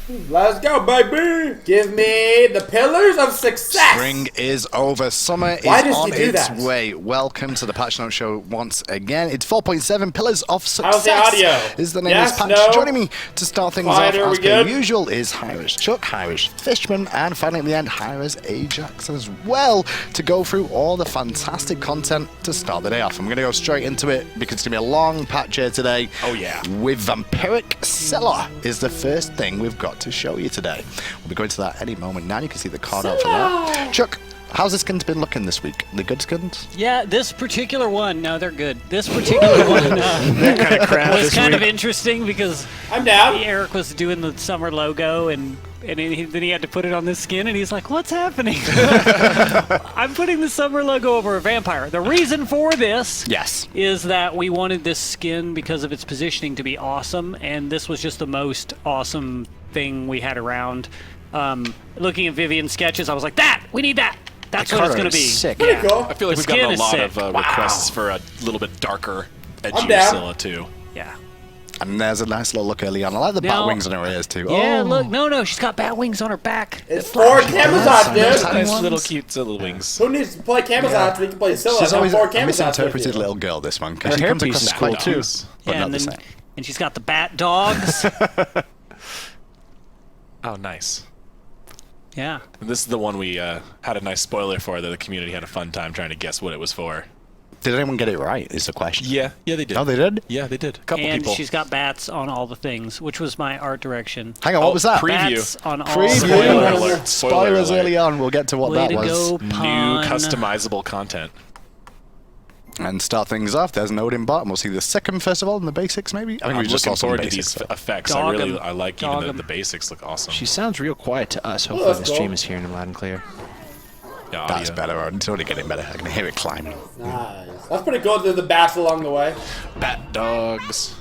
Let's go, baby. Give me the pillars of success. Spring is over. Summer is on its way. Welcome to the Patch Note Show once again. It's 4.7 Pillars of Success. How's the audio? Is the name of this patch. Joining me to start things off as per usual is Hira's Chuck, Hira's Fishman, and finally at the end, Hira's Ajax as well, to go through all the fantastic content to start the day off. I'm going to go straight into it because it's going to be a long patch here today. Oh yeah. With Vampiric Scylla is the first thing we've got to show you today. We'll be going to that any moment now. You can see the card out for that. Chuck, how's the skins been looking this week? The good skins? Yeah, this particular one, no, they're good. This particular one was kind of interesting because I'm down. Eric was doing the summer logo and then he had to put it on this skin, and he's like, what's happening? I'm putting the summer logo over a vampire. The reason for this is that we wanted this skin because of its positioning to be awesome, and this was just the most awesome thing we had around. Looking at Vivian's sketches, I was like, we need that. That's what it's going to be. Sick. Pretty cool. I feel like we've gotten a lot of requests for a little bit darker, edgy Scylla too. Yeah. And there's a nice little look early on. I like the bat wings on her ears too. Yeah, look. No, she's got bat wings on her back. It's 4 Camazots, dude. Nice little cute Scylla wings. Who needs to play Camazots? We can play Scylla. She's always 4 a misinterpreted Camazots little girl, this one. Her she comes across is quite cool too, but not the same. And she's got the bat dogs. Oh, nice. Yeah. And this is the one we had a nice spoiler for that the community had a fun time trying to guess what it was for. Did anyone get it right, is the question? Yeah, they did. Oh, they did? Yeah, they did. A couple and people. And she's got bats on all the things, which was my art direction. Hang on, what was that? Preview. Bats on all Preview. Spoiler alert. Spoilers early on. We'll get to what Way that was. Go, New customizable content. And start things off. There's an Odin bot, and we'll see the second first of all in the basics, maybe. I think I'm we just looking saw forward to basics, these so. effects. I like even the basics look awesome. She sounds real quiet to us. Hopefully the stream is hearing them loud and clear. Yeah, that's better. It's already getting better. I can hear it climbing. Nice. That's pretty cool. There's the bats along the way. Bat dogs.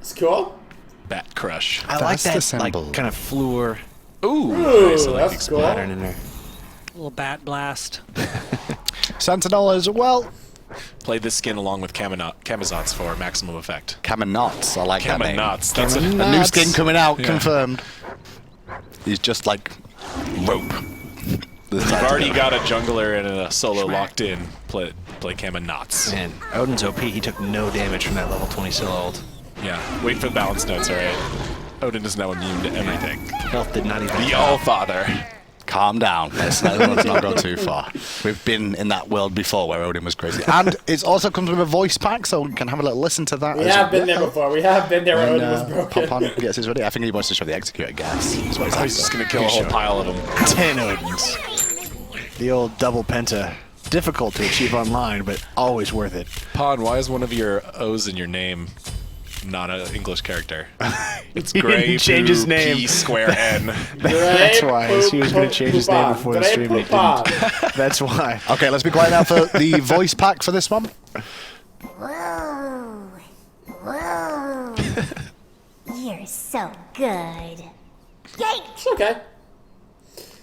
It's cool. Bat crush. I like that like, kind of fluor. Ooh, nice. I like That's cool. Pattern in there. A little bat blast. Sentinel as well. Play this skin along with Camazots for maximum effect. Kaminots, I like that name. Kaminots. That's a new skin coming out, confirmed. He's just like rope. We've already got a jungler and a solo locked in. Play Kaminots. Man, Odin's OP, he took no damage from that level 20 Scylla ult. Yeah, wait for the balance notes, alright? Odin is now immune to everything. Health did not even The All-Father. Calm down. Let's not go too far. We've been in that world before where Odin was crazy. And it also comes with a voice pack, so we can have a little listen to that. We have been there before. We have been there where Odin was broken. Pop on gets his ready. I think he wants to show the Executor gas. He's just going to kill a whole pile of them. 10 Odins. The old double penta. Difficult to achieve online, but always worth it. Pawn, why is one of your O's in your name not an English character? It's Gray change his name. P square N. That's why. He was going to change his name before the stream. He didn't. That's why. Okay, let's be quiet now for the voice pack for this one. Whoa. Whoa. You're so good. Yikes. Okay.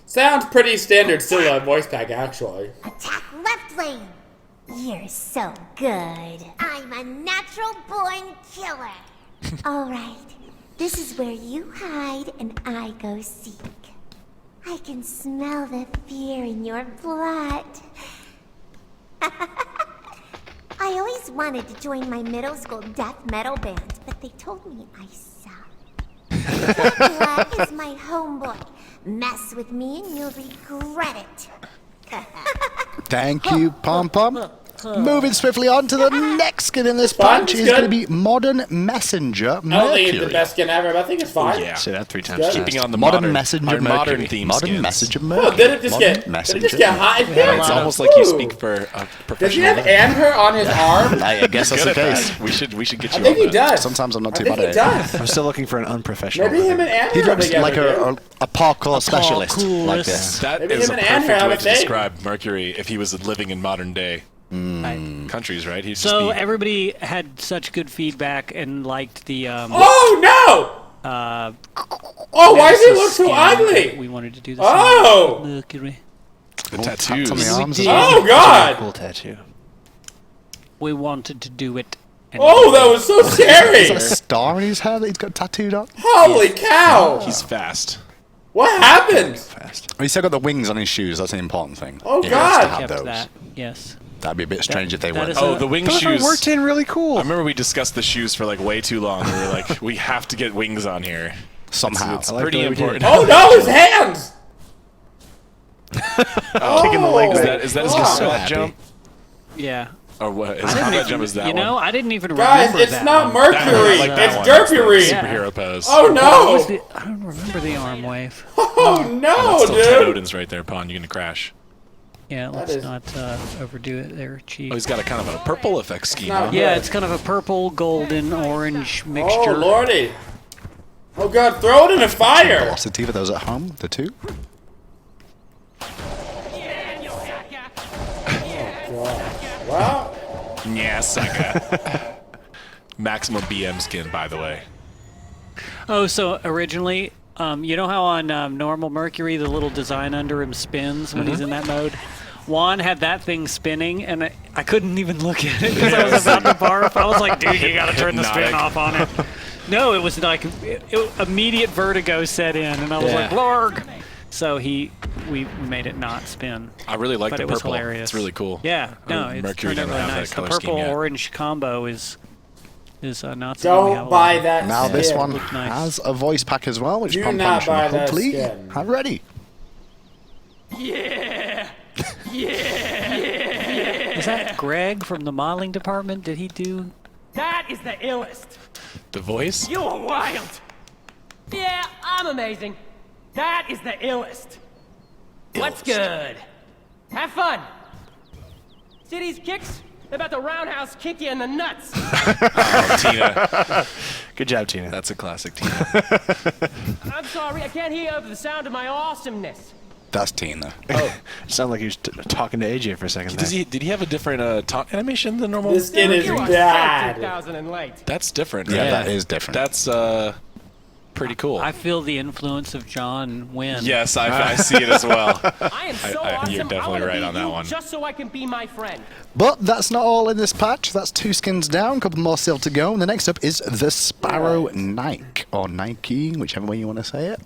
Sounds pretty standard Scylla voice pack, actually. Attack left lane. You're so good. I'm a natural-born killer. All right. This is where you hide and I go seek. I can smell the fear in your blood. I always wanted to join my middle school death metal band, but they told me I suck. Black is my homeboy. Mess with me and you'll regret it. Thank you, Pom Pom. Moving swiftly on to the next skin in this patch is going to be Modern Messenger Mercury. I don't think it's the best skin ever, but I think it's fine. Yeah. Say that 3 times. Keeping on the Modern Messenger Mercury. modern theme Modern Messenger Mercury. Oh, did it just get hot? It's almost like you speak for a professional. Does he have Amber on his arm? I guess that's the case. We should get you I think he does. Sometimes I'm not too I think bad he does. I'm still looking for an unprofessional. Maybe him and Amber He are looks together, like a parkour specialist like this. That Maybe is him a and Andrew perfect have way a to thing. describe Mercury if he was living in modern day countries, right? He'd So just be everybody had such good feedback and liked the. Oh no! Oh, why does he look so ugly? We wanted to do this. Oh! Mercury. the tattoos. on the arms as did. well. Oh god! Cool tattoo. We wanted to do it, Oh, that was so scary! Is that a star in his hair that he's got tattooed on? Holy cow! He's fast. What happened? Oh, he's still got the wings on his shoes. That's the important thing. Oh, He God. has to have Kept those. that. Yes. That'd be a bit strange if they that weren't. is Oh, the wing Those shoes. worked in really cool. I remember we discussed the shoes for like way too long. We were like, we have to get wings on here. Somehow. It's like pretty the way we did important. it. Oh no, his hands! Kicking the leg Is back. that his Wow. combat jump? Yeah. Or what? His I didn't combat even- jump is that you know, one? I didn't even Guys, remember it's that not one. Mercury, I like that it's one. That's the Derpyry! superhero pose. Oh What was no! the, I don't remember the arm wave. Oh no, That's still 10 dude! Odins right there, Pawn. You're gonna crash. Yeah, let's is- not overdo it there, Chief. Oh, he's got a kind of a purple effect scheme. not Huh? good. Yeah, it's kind of a purple, golden, orange mixture. Oh lordy! Oh god, throw it in a fire! Velocity for those at home, the two. Wow. Yeah, sucker. Maximum BM skin, by the way. Oh, so originally, you know how on normal Mercury the little design under him spins when he's in that mode? Juan had that thing spinning, and I couldn't even look at it because I was about to barf. I was like, dude, you gotta turn the spin Hypnotic. off on it. No, it was like immediate vertigo set in, and I was like, Blarg! So we made it not spin. I really like But the it was purple. hilarious. It's really cool. Yeah, no, it's Mercury turned out never really have nice. that The color scheme purple yet. orange combo is not something we have Don't a buy lot of. that Now skin. this one Looked nice. has a voice pack as well, which Do Pom not Pom buy should that hopefully skin. have ready. Is that Greg from the modeling department? Did he do? That is the illest. The voice? You are wild. Yeah, I'm amazing. That is the illest. What's good? Have fun. See these kicks? They're about to roundhouse kick you in the nuts. Oh, Tina. Good job, Tina. That's a classic Tina. I'm sorry, I can't hear over the sound of my awesomeness. That's Tina. Sounded like he was talking to AJ for a second. Did he have a different taunt animation than normal? This skin is You are bad. 2,000 and late. That's different. Yeah, right? that is different. That's pretty cool. I feel the influence of John Wynn. Yes, I see it as well. I am so awesome. you're definitely I wanna right be on that you one. Just so I can be my friend. But that's not all in this patch. That's 2 skins down, a couple more still to go. And the next up is the Sparrow Nike, or Nike, whichever way you want to say it.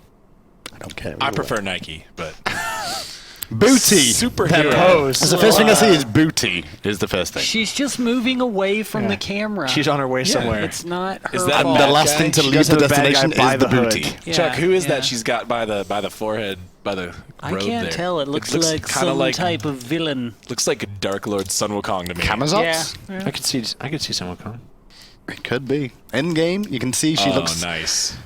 I don't care. I either prefer way. Nike, but Booty. superhero. pose. That's the first thing I see is booty. Is the first thing. She's just moving away from the camera. She's on her way somewhere. It's not her Is that fault. The bad last guy? thing to She leave does the have a bad guy destination by is the the hood. booty. Yeah, Chuck, who is yeah. that she's got by the forehead, by the I robe can't there? tell. It looks like kinda some like type of villain. looks like Dark Lord Sun Wukong to me. Camazotz? Yeah. I could see someone coming. It could be. In game, you can see she Oh, looks nice.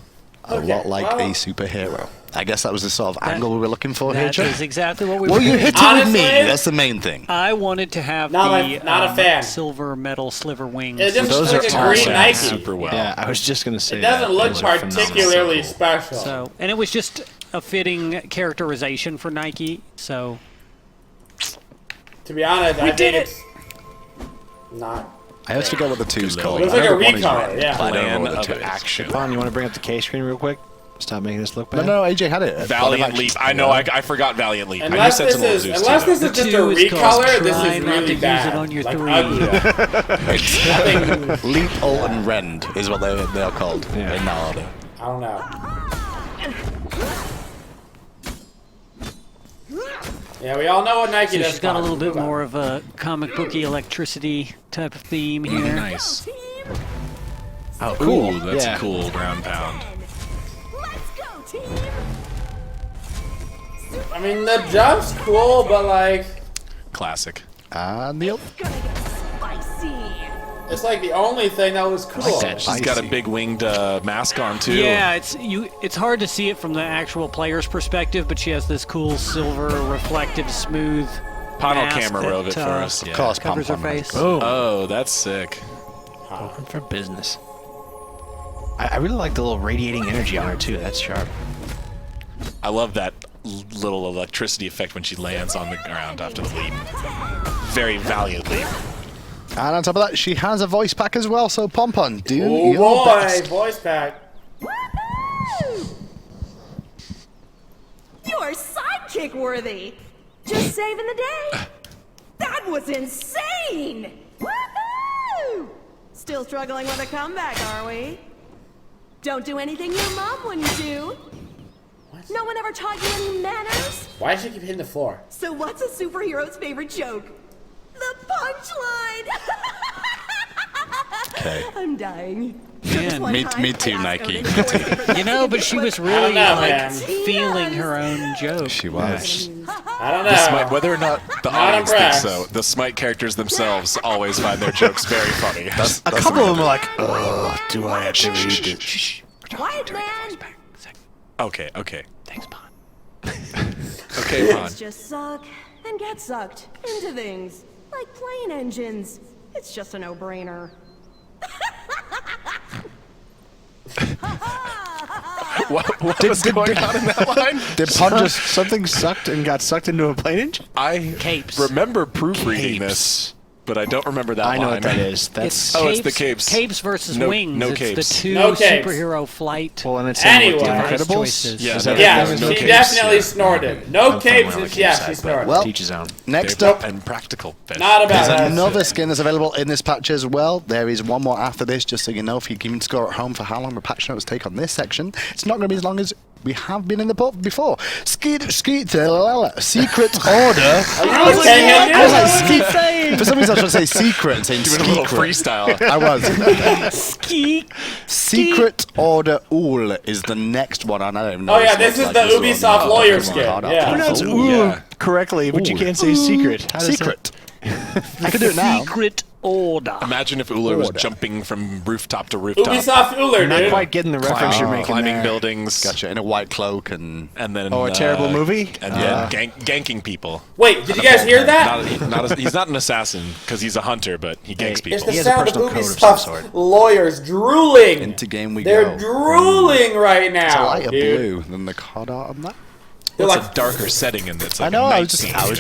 a lot like well- a superhero. I guess that was the sort of angle we were looking for here, That Chuck. is exactly what we Well, were you doing. hit it with Honestly- me. That's the main thing. I wanted to have Not the a fan. silver metal sliver wings. It just Those looks like are a green awesome. Nike. Super well. Yeah, I was just gonna say It doesn't that. look Those are phenomenal. particularly So cool. special. So, and it was just a fitting characterization for Nike. So, To be honest, I did think it. it's not. I have to go with the two's color. Looks like a One is recolor, red. yeah. I don't know Plan what the of two is. action. Vaughn, you want to bring up the K screen real quick? Stop making this look No, bad. no, AJ had it. Valiant Leap. I know. I forgot Valiant Leap. I knew Unless this Sentinel is Zeus unless too. this is just a two is called recolor, this try is not to really use bad. it on your like three. ugly. Leap, Ult, and Rend is what they are called in that order. I don't know. Yeah, we all know what Nike so does. she's got a little bit Move on. more of a comic booky electricity type of theme here. Nice. Oh, cool. Ooh, that's yeah. a cool ground pound. Let's go, team! I mean, the jump's cool, but like, Classic. And the Ult. Gonna get spicy! it's like the only thing that was cool. She's got a big winged mask on too. Yeah, it's hard to see it from the actual player's perspective, but she has this cool silver, reflective, smooth Pano mask camera that, rove it for us. Of Yeah. course, covers her Pom Pom. face. Oh, that's sick. Open for business. I really like the little radiating energy on her too. That's sharp. I love that little electricity effect when she lands on the ground after the leap. Very Valiant Leap. And on top of that, she has a voice pack as well, so Pom Pom, do Oh your boy, best. voice pack. Woohoo! You are sidekick worthy! Just saving the day! That was insane! Woohoo! Still struggling with a comeback, are we? Don't do anything your mom wouldn't do. What? No one ever taught you any manners? Why does she keep hitting the floor? So what's a superhero's favorite joke? The punchline! Okay. I'm dying. Man, me too, Nike. You know, but she was really feeling her own joke. She was. I don't know. Smite, whether or not the audience thinks so, the Smite characters themselves always find their jokes very funny. A couple of them are like, oh, do I have to read it? Quiet, man! Okay. Thanks, Pon. Okay, Pon. Let's just suck and get sucked into things. Like plane engines. It's just a no-brainer. What was going on in that line? Did Pon just something sucked and got sucked into a plane engine? I remember proofreading this, but I don't remember that line. I know what that is. It's it's the capes. Capes versus No- wings. no it's capes. the two No capes. superhero flight. Well, and it's Anyway. device Incredibles. choices. Yeah, Is no- that Yeah, no she capes, definitely yeah. snorted. No capes, and she snorted. Well, Teach his own. next They're up, and practical. Not about there's that. another skin that's available in this patch as well. There is one more after this, just so you know, if you can score at home for how long the patch notes take on this section. It's not going to be as long as we have been in the book before. Secret Order. I I was like, skeet. For some reason, I was trying to say secret and saying Doing a little secret. freestyle. I was. Ski. Secret Order Ullr is the next one. I don't even know. Oh, yeah, what this it's is like. the This one. Ubisoft lawyer Come on, skin, hard up. yeah. Pronounce Ooh, ooh yeah. correctly, but you can't say secret. How does Secret. I can do it now. Secret Order. Imagine if Ullr was jumping from rooftop to rooftop. Ubisoft Ullr, Not dude. quite getting the reference you're making climbing there. buildings. Gotcha. In a white cloak and. And then Oh, a terrible movie? And yeah, ganking people. Wait, did you guys hear that? He's not an assassin because he's a hunter, but he ganks It's people. the He has a sound of personal code of some Ubisoft's sort. lawyers drooling. Into game we They're go. drooling right It's a now, lighter dude. blue than the card art on that. They're It's like, a darker setting, and it's like I know. a I night was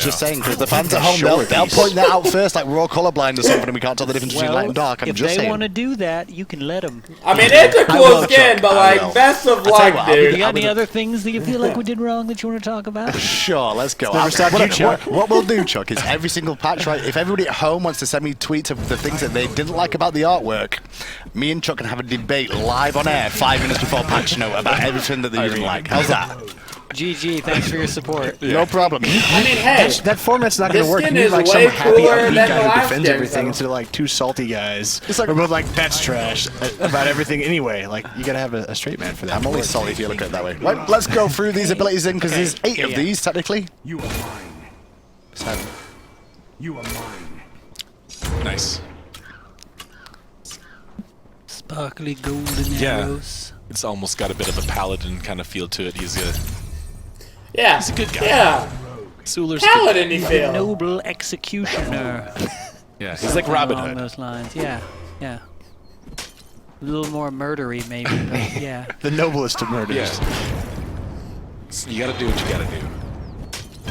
just scene, saying because the fans at home they'll point that out first, like we're all colorblind or something, and we can't tell the difference between light and dark. I'm if just they saying. want to do that, you can let them. I mean, it's a I cool will, skin, Chuck, but I like, will. best of tell you luck, what, dude. You got any other things that you feel like we did wrong that you want to talk about? Sure, let's go. never stopped you, Chuck. What we'll do, Chuck, is every single patch, right? If everybody at home wants to send me tweets of the things that they didn't like about the artwork, me and Chuck can have a debate live on air 5 minutes before patch note about everything that they didn't like. How's that? GG, thanks for your support. No problem. I mean, hey, That format's not going This to work. You skin need is like way some happy, cooler upbeat than guy the who last defends skin, everything so- instead of like two salty guys. It's like- We're both like, that's trash about everything anyway. Like, you got to have a straight man for that. I'm only salty if you look at it that way. Right, let's go through these abilities in because there's 8 of these technically. You are mine. 7. You are mine. Nice. Sparkly golden Yeah. arrows. It's almost got a bit of a paladin kind of feel to it. He's a good guy. Yeah, Ullr's paladin, you feel. Noble executioner. Yeah, he's like Robin Along Hood. those lines. Yeah. A little more murdery, maybe. But yeah. The noblest of murders. Yeah. You gotta do what you gotta do.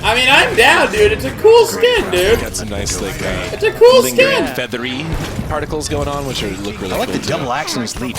I mean, I'm down, dude. It's a cool skin, dude. Got some nice like It's a cool lingering skin. feathery particles going on, which look really I like cool. the double axe in his leap.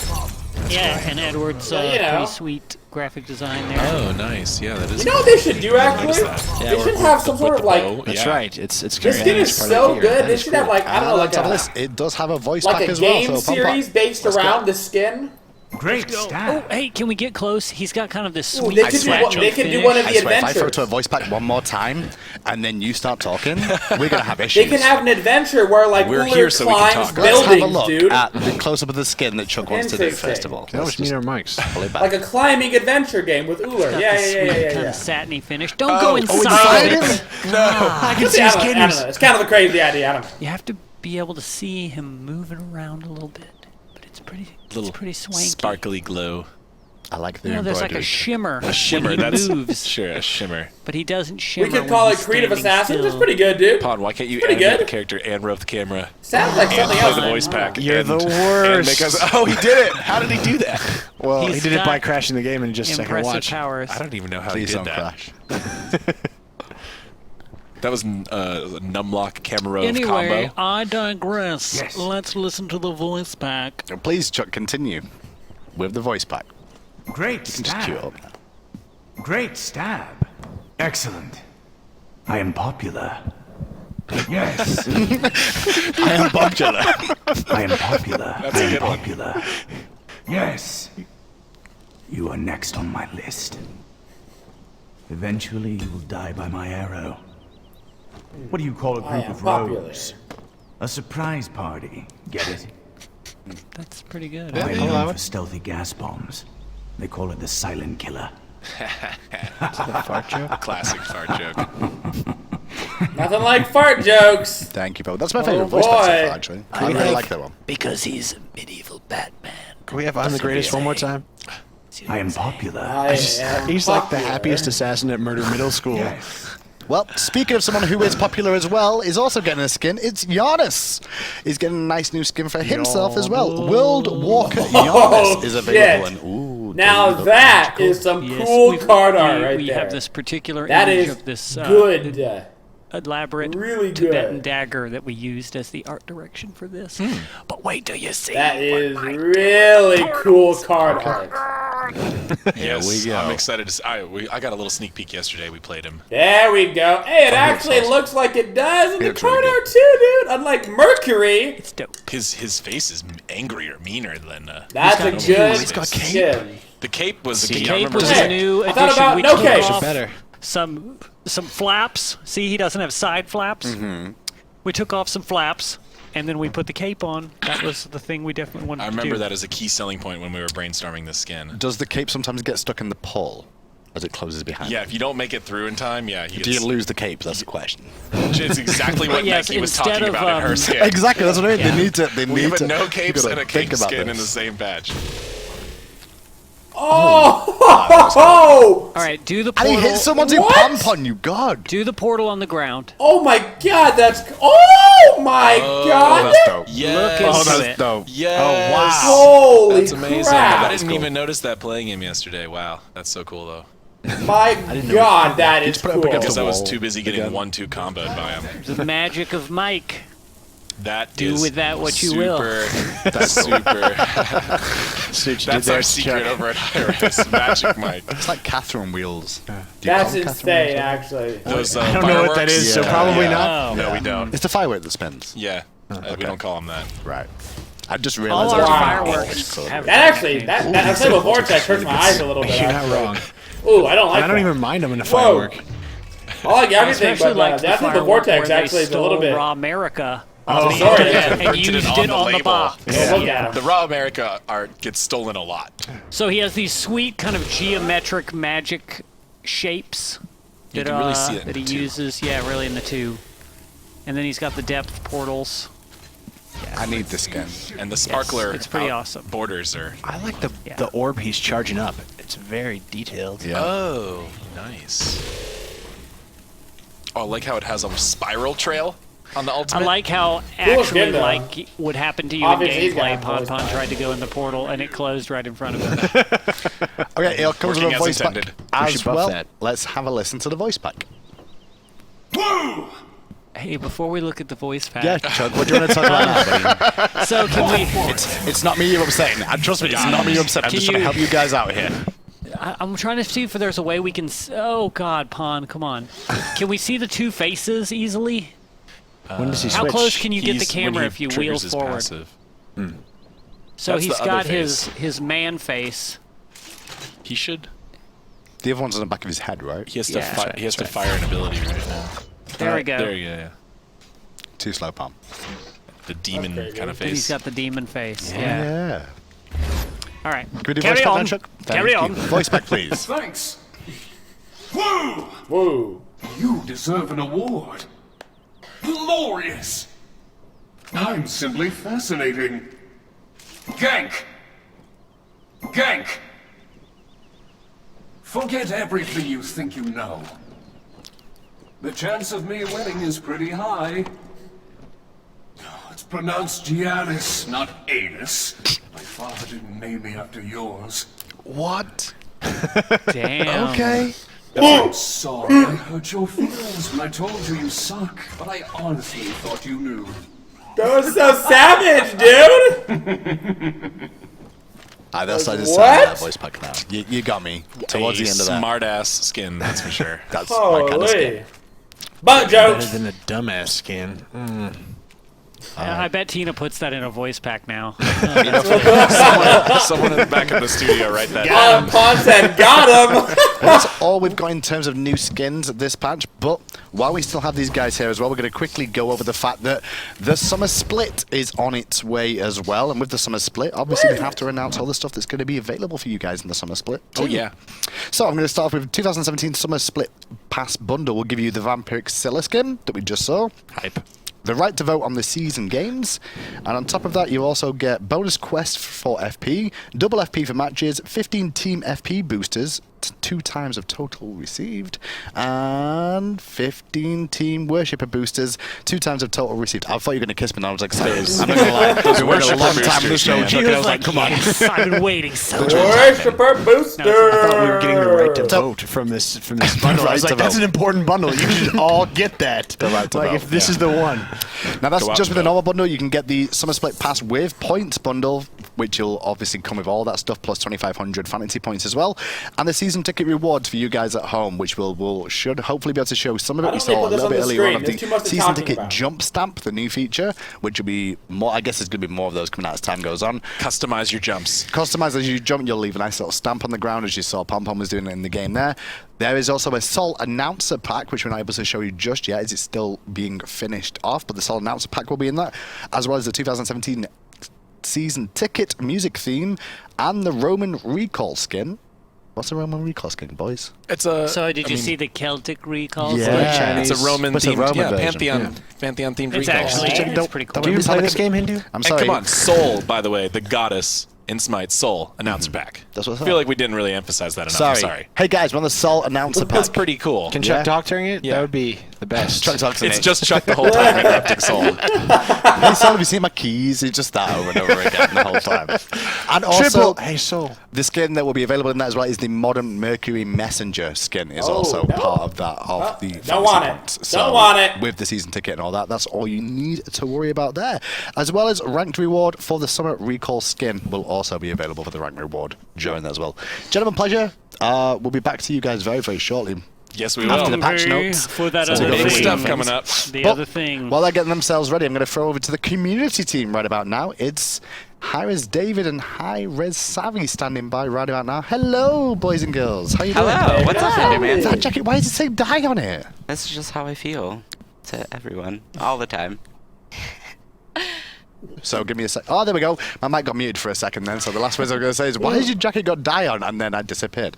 Yeah, and Edward's you know. pretty sweet graphic design there. Oh, nice. Yeah, that is. You know what they should do, actually? that. They should have some sort of, like... That's Yeah. right. It's This carrying skin each is part so of the gear. good. That They is should cool. have, like, I don't know, like on a... this, it does have a voice Like pack a as well. game So series based around the skin. Great stab. Oh, hey, can we get close? He's got kind of this Ooh, sweet they could do snatch one, they of could do finish. one of I the swear, if I throw adventures. to a voice pack one more time and then you start talking, we're gonna have issues. They can have an adventure where, like, We're here Ullr so we can climbs talk. Let's have a buildings, look dude. at the close-up of the skin that Chuck wants to do Interesting. first of all. Can always mute our mics. Pull it back. Like a climbing adventure game with Ullr. Got Yeah, this yeah, sweet yeah, kind yeah. of satiny finish. Don't go inside inside it. him? I can see I his don't know. kidneys. It's kind of a crazy idea. I don't know. You have to be able to see him moving around a little bit, but it's pretty swanky. Sparkly glow. I like the You know, there's like a embroidery. shimmer. A shimmer. when he That's moves, sure a shimmer. but he doesn't shimmer. We could when call it he's Creative standing Assassin. still. That's pretty good, dude. Pod, why can't you Pretty animate good. the character and rope the camera Sounds like and something play else. the voice pack? You're and, the And worst. make us, oh, he did it! How did he do that? Well, He's he did it by got crashing the game in just a second Impressive watch. powers. I don't even know how Please he don't did that. crash. That was a numlock camera Anyway, combo. I digress. Yes. Let's listen to the voice pack. Please, Chuck, continue with the voice pack. Great Just cue it stab. up now. Great stab. Excellent. I am popular. Yes. I am popular. I am popular. That's a good one. Popular. Yes. You are next on my list. Eventually, you will die by my arrow. What do you call a group of rogues? A surprise party. Get it? That's pretty good. I'm known for stealthy gas bombs. They call it the silent killer. Fart joke? Classic fart joke. Nothing like fart jokes. Thank you, Bo. That's my favorite boy. voice back so far, actually. I really like that one. Because he's a medieval Batman. Can we have I'm the Greatest one more time? I am popular. He's like the happiest assassin at Murder Middle School. Yes. Well, speaking of someone who is popular as well, is also getting a skin, it's Janus. He's getting a nice new skin for himself as well. World Walker Janus is available. And, ooh, now that is some cool card art right we there. have this particular That image is of this good. Elaborate Really Tibetan good. dagger that we used as the art direction for this. But wait till you see That is really cool card art. Yes, we go. I'm excited to see. I got a little sneak peek yesterday. We played him. There we go. Hey, it actually looks like it does in the looks really card art too, dude. Unlike Mercury, It's dope. His face is angrier, meaner than. that's a good He's got skin. The cape was. The I cape remember was that. a new I thought addition. about We no took cape. off Better. some flaps. See, he doesn't have side flaps. We took off some flaps, and then we put the cape on. That was the thing we definitely wanted I to do. remember that as a key selling point when we were brainstorming this skin. Does the cape sometimes get stuck in the pole as it closes behind? Yeah, if you don't make it through in time, yeah. Do you lose the cape? That's the question. It's exactly what Yes, Nike was instead talking of, about in her skin. Exactly, that's what I mean. They need to. They We need have to. a no you capes gotta and a think cape about skin in the this. same batch. Oh! All right, do the And he portal. hit someone to What? pump on you, God. Do the portal on the ground. Oh my God, that's. Oh my God! That's dope. Yes. Look Oh, into that's it. dope. Yes. Oh, wow. Holy That's amazing. crap! I didn't even notice that playing him yesterday. Wow, that's so cool though. My God, that is put it up cool. against Because the I was wall too busy getting again. 1-2 comboed by him. The magic of Mike. That Do is with that what you will. That's super. Such That's our secret over at Iris. Magic Mike. It's like Catherine wheels. Do you That's call them Catherine insane, wheels? actually. Those, I don't know what that is, so Yeah. probably Yeah. not. Oh. No, we don't. It's the firework that spins. Yeah, we don't call him that. Right. I just All realized our that's fireworks Wow. have That actually, that Unstable Vortex hurts my eyes a little bit. You're not actually. wrong. Ooh, I don't like I don't that. even mind them in a Whoa. firework. I like everything, especially but like the that Unstable firework Vortex where actually they is a little stole bit. Raw America. Oh, sorry. and Printed used it on the label. box. Oh, look at The him. Raw America art gets stolen a lot. So he has these sweet kind of geometric magic shapes You that, can really see it in that he the two. uses. Yeah, really in the two. And then he's got the depth portals. I need this skin. And the sparkler it's pretty out awesome. borders are. I like the Yeah. the orb he's charging up. It's very detailed. Yeah. Oh, nice. Oh, I like how it has a spiral trail on the I ultimate. like how Cool actually skin, though. like would happen to you Obviously, in he's got gameplay. a voice Pon pack. tried to go in the portal and it closed right in front of him. Okay, it comes Working with a as voice pack intended. We as should buff well. that. Let's have a listen to the voice pack. Woo! Hey, before we look at the voice pack, Yeah, Chuck, what do you want to talk about now, buddy? so can we? It's not me you're upsetting. And trust me, it's not me you're upsetting. I'm Can just trying to you- help you guys out here. I'm trying to see if there's a way we can. Oh God, Pon, come on! Can we see the two faces easily? When does he switch? How close can you get the He's- when camera he if you wheel triggers his forward? passive. So That's he's the other got face. his man face. He should. The other one's on the back of his head, right? He has to. Yeah. He has to fire an ability right now. There we go. There you go. Yeah. Too slow, Palm. The demon pretty kind of But he's face. got the demon face. Yeah. All right. Can we do Carry voice pack on. then, Chuck? Carry Thank on. you. Voice pack, please. Thanks. Woo! Whoa. You deserve an award. Glorious! I'm simply fascinating. Gank! Gank! Forget everything you think you know. The chance of me winning is pretty high. It's pronounced Janus, not anus. My father didn't name me after yours. What? Damn. Okay. I'm sorry I hurt your feelings when I told you you suck, but I honestly thought you knew. That was so savage, dude! That's I just What? said that voice pack now. You got me towards the end of that. Smart ass skin, that's for sure. That's my kind of Holy. skin. Butt jokes. Better than a dumbass skin. I bet Tina puts that in a voice pack now. Someone in the back of the studio write that. Pawn said, got him. That's all we've got in terms of new skins at this patch, but while we still have these guys here as well, we're going to quickly go over the fact that the summer split is on its way as well, and with the summer split, obviously we have to announce all the stuff that's going to be available for you guys in the summer split too. Oh yeah. So I'm going to start off with 2017 summer split pass bundle. We'll give you the Vampiric Scylla skin that we just saw. Hype. The right to vote on the season games, and on top of that you also get bonus quests for FP, double FP for matches, 15 team FP boosters, 2 times of total received, and 15 team worshipper boosters, 2 times of total received. I thought you were going to kiss me and I was excited. I'm not going to lie. Those are a long time on the show, Chuck, and I was like, come on. I've been waiting so long. Worshipper booster. I thought we were getting the right to vote from this bundle. I was like, that's an important bundle. You should all get that. The right to like, vote, if this is the one. Now that's Go out just with and the vote. normal bundle. You can get the summer split pass with points bundle, which will obviously come with all that stuff, plus 2,500 fantasy points as well, and the season ticket rewards for you guys at home, which should hopefully be able to show some of it. We saw a little bit earlier on of the season ticket jump stamp, the new feature, which will be more. I guess there's going to be more of those coming out as time goes on. Customize your jumps. Customize as you jump, you'll leave a nice little stamp on the ground, as you saw Pom Pom was doing in the game there. There is also a Sol Announcer Pack, which we're not able to show you just yet, as it's still being finished off, but the Sol Announcer Pack will be in that, as well as the 2017 season ticket music theme and the Roman Recall skin. What's a Roman Recall skin, boys? It's a. So did you see the Celtic recalls? Yeah. It's a Roman It's a themed, Roman version, Pantheon themed It's recall. actually it's pretty cool. Do you play this game, Hindu? I'm And sorry. come on, Soul, by the way, the goddess in Smite, Soul announcer pack. That's what's I feel up. like we didn't really emphasize that enough. Sorry. I'm sorry. Hey guys, we're on the Sol Announcer Pack. That's pretty cool. Can Chuck Yeah. doctoring it? Yeah. That would be the best. Chuck Thompson. It's just Chuck the whole time interrupting Soul. Hey Sol, have you seen my keys? It's just that over and over again the whole time. And also, Hey, Soul. the skin that will be available in that as well is the Modern Mercury Messenger skin. Is also part of that the don't want it. points. Don't want it. With the season ticket and all that, that's all you need to worry about there. As well as ranked reward for the Summer Recall skin will also be available for the ranked reward during that as well. Gentlemen, pleasure. We'll be back to you guys very, very shortly. Yes, we After will. the patch notes. For that Some other big thing. stuff coming up. The But other thing. While they're getting themselves ready, I'm going to throw over to the community team right about now. It's Hi-Res David and Hi-Res Savvy standing by right about now. Hello, boys and girls. How you doing? Hello, what's up, Hindu man? That jacket, why does it say die on it? That's just how I feel to everyone, all the time. So give me a sec. Oh, there we go. My mic got muted for a second then, so the last words I was going to say is, why has your jacket got dye on? And then I disappeared.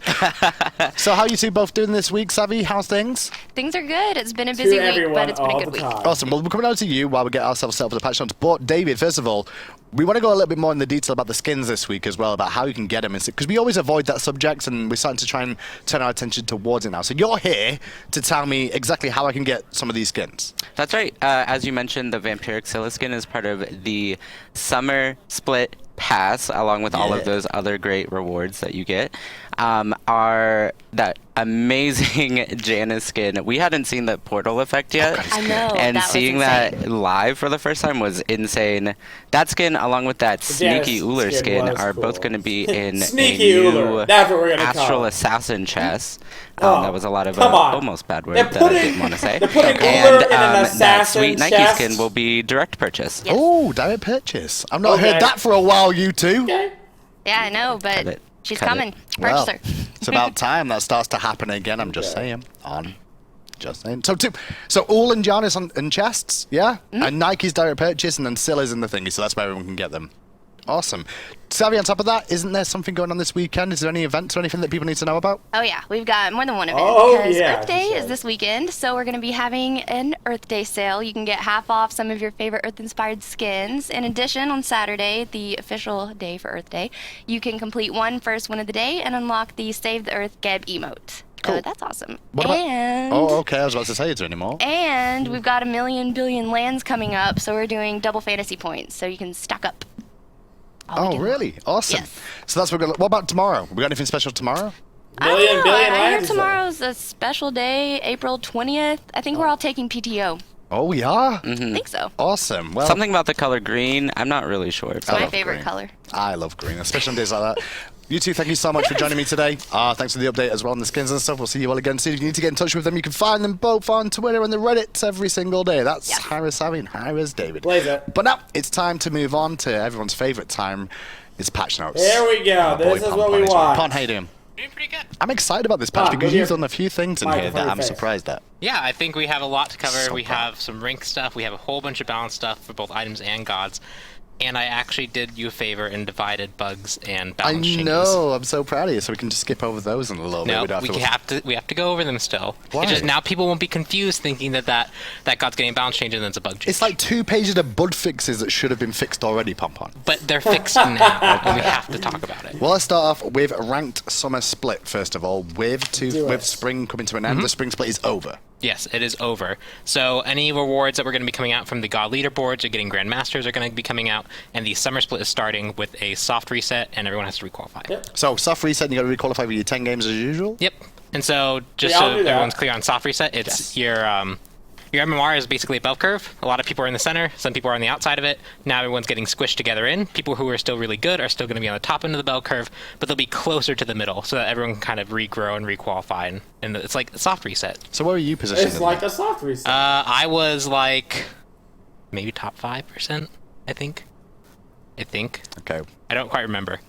So how you two both doing this week, Savvy? How's things? Things are good. It's been a busy week, but it's been a good week. Awesome. Well, we're coming out to you while we get ourselves set up for the patch notes. But David, first of all, we want to go a little bit more in the detail about the skins this week as well, about how you can get them, because we always avoid that subject, and we're starting to try and turn our attention towards it now. So you're here to tell me exactly how I can get some of these skins. That's right. As you mentioned, the Vampiric Scylla skin is part of the Summer Split Pass, along with all of those other great rewards that you get. Are that amazing Janus skin. We hadn't seen the portal effect yet. I know. And that was seeing insane. that live for the first time was insane. That skin, along with that sneaky Ullr skin, are both going to be in Sneaky a new Ullr. That's what we're gonna Astral call it. Assassin chest. Oh, that was a lot of come on. almost bad words They're that I putting- didn't want to say. they're putting Ullr And in an that assassin sweet Nike chest. skin will be direct purchase. Yes. Oh, direct purchase. I've not Okay. heard that for a while, you two. Okay. Yeah, I know, but it. she's Cut coming. Well, Purchase her. it's about time that starts to happen again. I'm just saying. Just saying. So Ullr and Janus and chests, yeah? And Nike's direct purchase, and then Scylla's in the thingy, so that's where everyone can get them. Awesome. Savvy, on top of that, isn't there something going on this weekend? Is there any events or anything that people need to know about? Oh yeah, we've got more than one event Oh, because yeah, Earth Day she is said. this weekend, so we're going to be having an Earth Day sale. You can get half off some of your favorite Earth-inspired skins. In addition, on Saturday, the official day for Earth Day, you can complete one first win of the day and unlock the Save the Earth Geb emote. Cool. So that's awesome. What about- and Oh, okay. I was about to say, is there any more? and we've got 1,000,000 billion lands coming up, so we're doing double fantasy points, so you can stack up. all Oh, weekend really? Awesome. Yes. So that's what about tomorrow? We got anything special tomorrow? I don't Billion know. I hear lands, though. tomorrow's a special day, April 20th. I think we're all taking PTO. Oh, we are? I think so. Awesome. Well, Something about the color green, I'm not really sure. It's I my love favorite green. color. I love green, especially on days like that. You two, thank you so much for joining me today. Thanks for the update as well on the skins and stuff. We'll see you all again soon. If you need to get in touch with them, you can find them both on Twitter and the Reddits every single day. That's Hyra Savvy and Hyra's David. Blaze it. But now, it's time to move on to everyone's favourite time. It's patch notes. There we go. This is what we want. Pon, how you doing? Doing pretty good. I'm excited about this patch because you've done a few things in here that I'm surprised at. Yeah, I think we have a lot to cover. We have some rank stuff. We have a whole bunch of balance stuff for both items and gods. And I actually did you a favor and divided bugs and balance changes. I know. I'm so proud of you. So we can just skip over those in a little bit. No, we have to go over them still. Why? It's just now people won't be confused thinking that god's getting a balance change and then it's a bug change. It's like 2 pages of bud fixes that should have been fixed already, Pompon. But they're fixed now, and we have to talk about it. Well, let's start off with ranked summer split, first of all. With spring coming to an end, the spring split is over. Yes, it is over. So any rewards that were going to be coming out from the God leaderboards or getting Grandmasters are going to be coming out, and the summer split is starting with a soft reset, and everyone has to requalify. Yep. So soft reset, you got to requalify with your 10 games as usual? Yep. And so just so everyone's clear on soft reset, it's your MMR is basically a bell curve. A lot of people are in the center, some people are on the outside of it. Now everyone's getting squished together in. People who are still really good are still going to be on the top end of the bell curve, but they'll be closer to the middle so that everyone can kind of regrow and requalify. And it's like a soft reset. So where are you positioned? It's like a soft reset. I was like maybe top 5%, I think. Okay. I don't quite remember.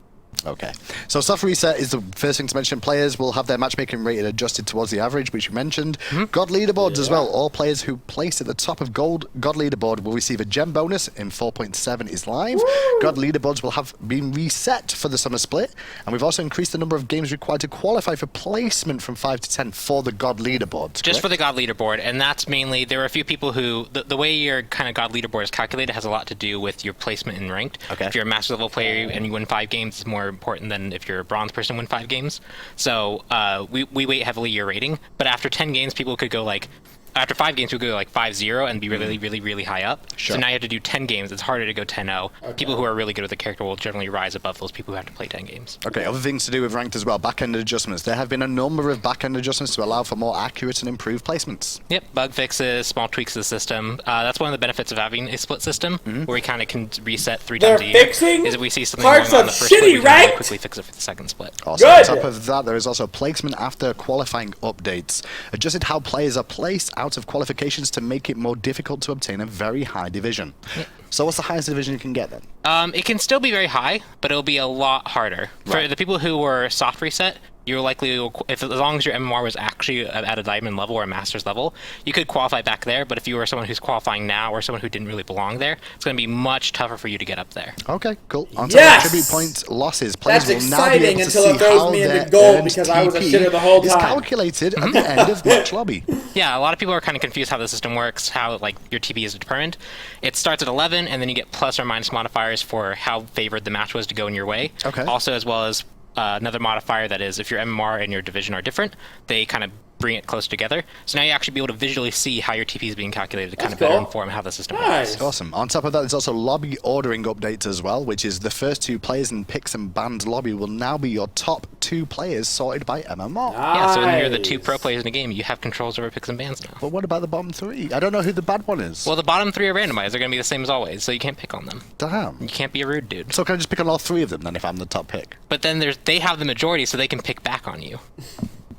Okay. So soft reset is the first thing to mention. Players will have their matchmaking rating adjusted towards the average, which you mentioned. God leaderboards as well. All players who place at the top of God leaderboard will receive a gem bonus in 4.7 is live. Woo! God leaderboards will have been reset for the summer split, and we've also increased the number of games required to qualify for placement from 5 to 10 for the God leaderboards. Just for the God leaderboard, and that's mainly, there are a few people who, the way your kind of God leaderboard is calculated has a lot to do with your placement in ranked. Okay. If you're a master level player and you win 5 games, it's more important than if you're a bronze person win 5 games. So we weight heavily your rating, but after 10 games people could go like, after 5 games we could go like 5-0 and be really high up. Sure. So now you have to do 10 games. It's harder to go 10-0. Okay. People who are really good with the character will generally rise above those people who have to play 10 games. Okay, other things to do with ranked as well, back-end adjustments. There have been a number of back-end adjustments to allow for more accurate and improved placements. Yep, bug fixes, small tweaks to the system. That's one of the benefits of having a split system, where we kind of can reset 3 times a year. Fixing is if we see something going on in the first split, we can really quickly fix it for the second split. Also, on top of that, there is also placement after qualifying updates. Adjusted how players are placed out of qualifications to make it more difficult to obtain a very high division. Yep. So what's the highest division you can get then? It can still be very high, but it'll be a lot harder. Right. For the people who were soft reset, you're likely, as long as your MMR was actually at a diamond level or a master's level, you could qualify back there. But if you were someone who's qualifying now or someone who didn't really belong there, it's going to be much tougher for you to get up there. Okay, cool. On top of tribute point losses, players That's will now be able to until see it throws how me into their gold earned because I was a TP shitter the whole time. is calculated at the end of match lobby. Yeah, a lot of people are kind of confused how the system works, how like your TP is determined. It starts at 11, and then you get plus or minus modifiers for how favored the match was to go in your way. Okay. Also, as well as another modifier that is if your MMR and your division are different, they kind of bring it close together. So now you actually be able to visually see how your TP is being calculated to kind of better inform how the system works. Awesome. On top of that, there's also lobby ordering updates as well, which is the first 2 players in picks and bans lobby will now be your top 2 players sorted by MMR. Yeah, so when you're the 2 pro players in the game, you have controls over picks and bans now. But what about the bottom 3? I don't know who the bad one is. Well, the bottom 3 are randomized. They're going to be the same as always, so you can't pick on them. Damn. You can't be a rude dude. So can I just pick on all 3 of them then if I'm the top pick? But then they have the majority, so they can pick back on you.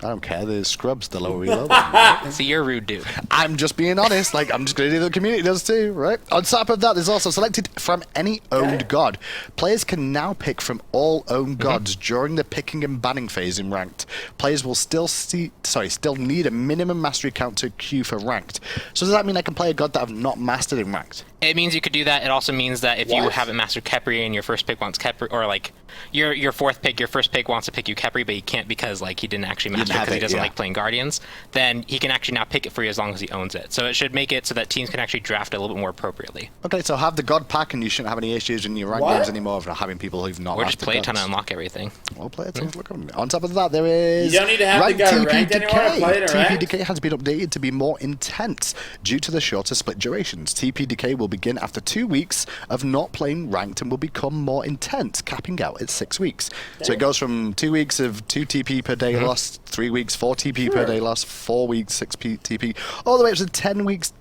I don't care. There's scrubs the lower we level. So you're a rude dude. I'm just being honest. Like, I'm just going to do what the community does too, right? On top of that, there's also selected from any owned god. Players can now pick from all owned gods during the picking and banning phase in ranked. Players will still need a minimum mastery count to queue for ranked. So does that mean I can play a god that I've not mastered in ranked? It means you could do that. It also means that if you haven't mastered Khepri and your first pick wants Khepri, or like your fourth pick, your first pick wants to pick you Khepri, but he can't because like he didn't actually master it because he doesn't like playing Guardians, then he can actually now pick it for you as long as he owns it. So it should make it so that teams can actually draft it a little bit more appropriately. Okay, so have the god pack and you shouldn't have any issues in your ranked games anymore of having people who've not mastered gods. Or just play a ton and unlock everything. Well, play a ton. Look on. On top of that, there is you don't need to have the god ranked anymore. Play it TP decay has been updated to be more intense due to the shorter split durations. TP decay will begin after 2 weeks of not playing ranked and will become more intense, capping out at 6 weeks. So it goes from 2 weeks of 2 TP per day lost, 3 weeks 4 TP per day lost, 4 weeks 6 TP, all the way up to 10 weeks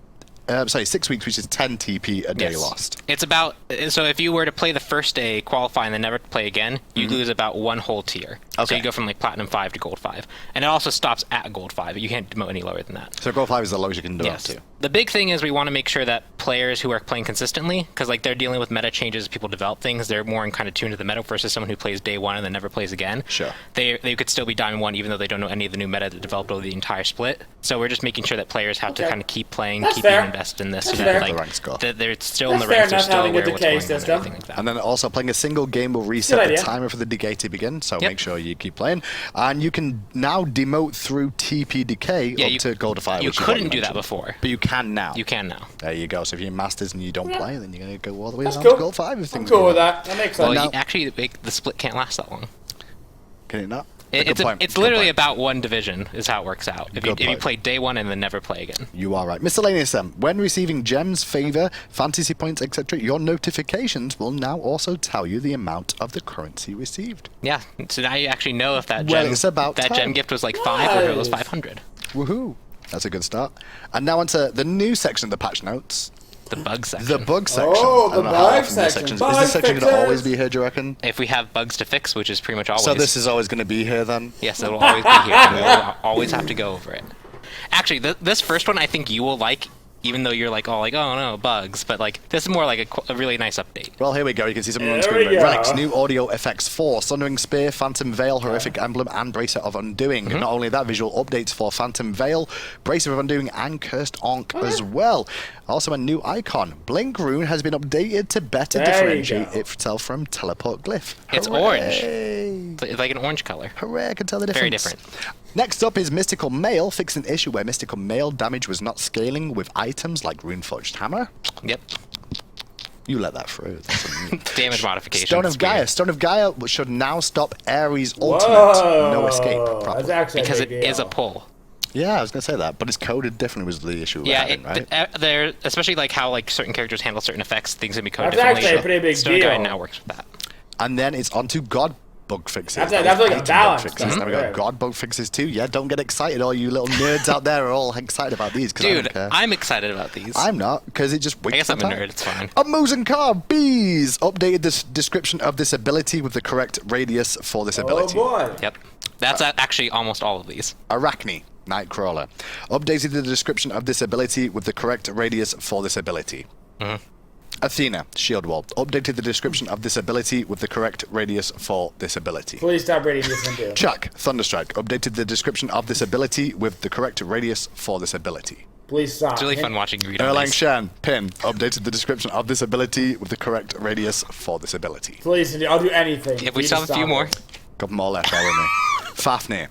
6 weeks, which is 10 TP a day lost. It's about, so if you were to play the first day, qualify, and then never play again, you lose about 1 whole tier. Okay. So you go from like Platinum 5 to Gold 5. And it also stops at Gold 5. You can't demote any lower than that. So Gold 5 is the lowest you can do up to. The big thing is we want to make sure that players who are playing consistently, because like they're dealing with meta changes as people develop things, they're more in kind of tune to the meta versus someone who plays day 1 and then never plays again. Sure. They could still be Diamond 1 even though they don't know any of the new meta that developed over the entire split. So we're just making sure that players have to kind of keep playing, keep being invested in this, so that like they're still in the ranks, they're still aware of what's going on and everything like that. And then also playing a single game will reset the timer for the decay to begin, so make sure you keep playing. And you can now demote through TP decay up to Gold 5. You couldn't do that before. But you can now. You can now. There you go. So if you're in Masters and you don't play, then you're going to go all the way down to Gold 5 if things I'm cool with that. That makes sense. Well, actually, the split can't last that long. Can it not? It's literally about 1 division is how it works out. If you play day 1 and then never play again. You are right. Miscellaneous then. When receiving gems, favor, fantasy points, etc., your notifications will now also tell you the amount of the currency received. Yeah. So now you actually know if that gem gift was like 5 or if it was 500. Woohoo. That's a good start. And now onto the new section of the patch notes. The bug section. The bug section. Oh, the bug section. Is this section going to always be here, do you reckon? If we have bugs to fix, which is pretty much always. So this is always going to be here then? Yes, it will always be here. And we'll always have to go over it. Actually, this first one I think you will like, even though you're like, oh no, bugs. But like, this is more like a really nice update. Well, here we go. You can see something on screen. Relics, new audio effects 4, Sundering Spear, Phantom Veil, Horrific Emblem, and Bracer of Undoing. Not only that, visual updates for Phantom Veil, Bracer of Undoing, and Cursed Ankh as well. Also a new icon. Blink Rune has been updated to better differentiate itself from Teleport Glyph. It's orange. It's like an orange color. Hooray, I can tell the difference. Very different. Next up is Mystical Mail. Fixed an issue where Mystical Mail damage was not scaling with items like Runeforged Hammer. Yep. You let that through. Damage modification. Stone of Gaia. Stone of Gaia should now stop Ares' ultimate. No escape. Because it is a pull. Yeah, I was going to say that, but it's coded differently was the issue. Yeah, right? They're especially like how like certain characters handle certain effects, things can be coded differently. That's actually a pretty big Stone deal. Guy now works with that. And then it's onto God bug fixes. That's like a balance. Now we got God bug fixes too. Yeah, don't get excited. All you little nerds out there are all excited about these. Dude, I'm excited about these. I'm not, because it just wastes I guess I'm a time. nerd, it's fine. A Muzencar Bees updated the description of this ability with the correct radius for this ability. Oh boy. Yep. That's actually almost all of these. Arachne, Nightcrawler, updated the description of this ability with the correct radius for this ability. Athena, Shield Wall, updated the description of this ability with the correct radius for this ability. Please stop reading this one, too. Chuck, Thunderstrike, updated the description of this ability with the correct radius for this ability. Please stop. It's really fun watching you read all Erlang these. Shan, Pin, updated the description of this ability with the correct radius for this ability. Please, I'll do anything. If we still have a few more. Couple more left, bear with me. Fafnir.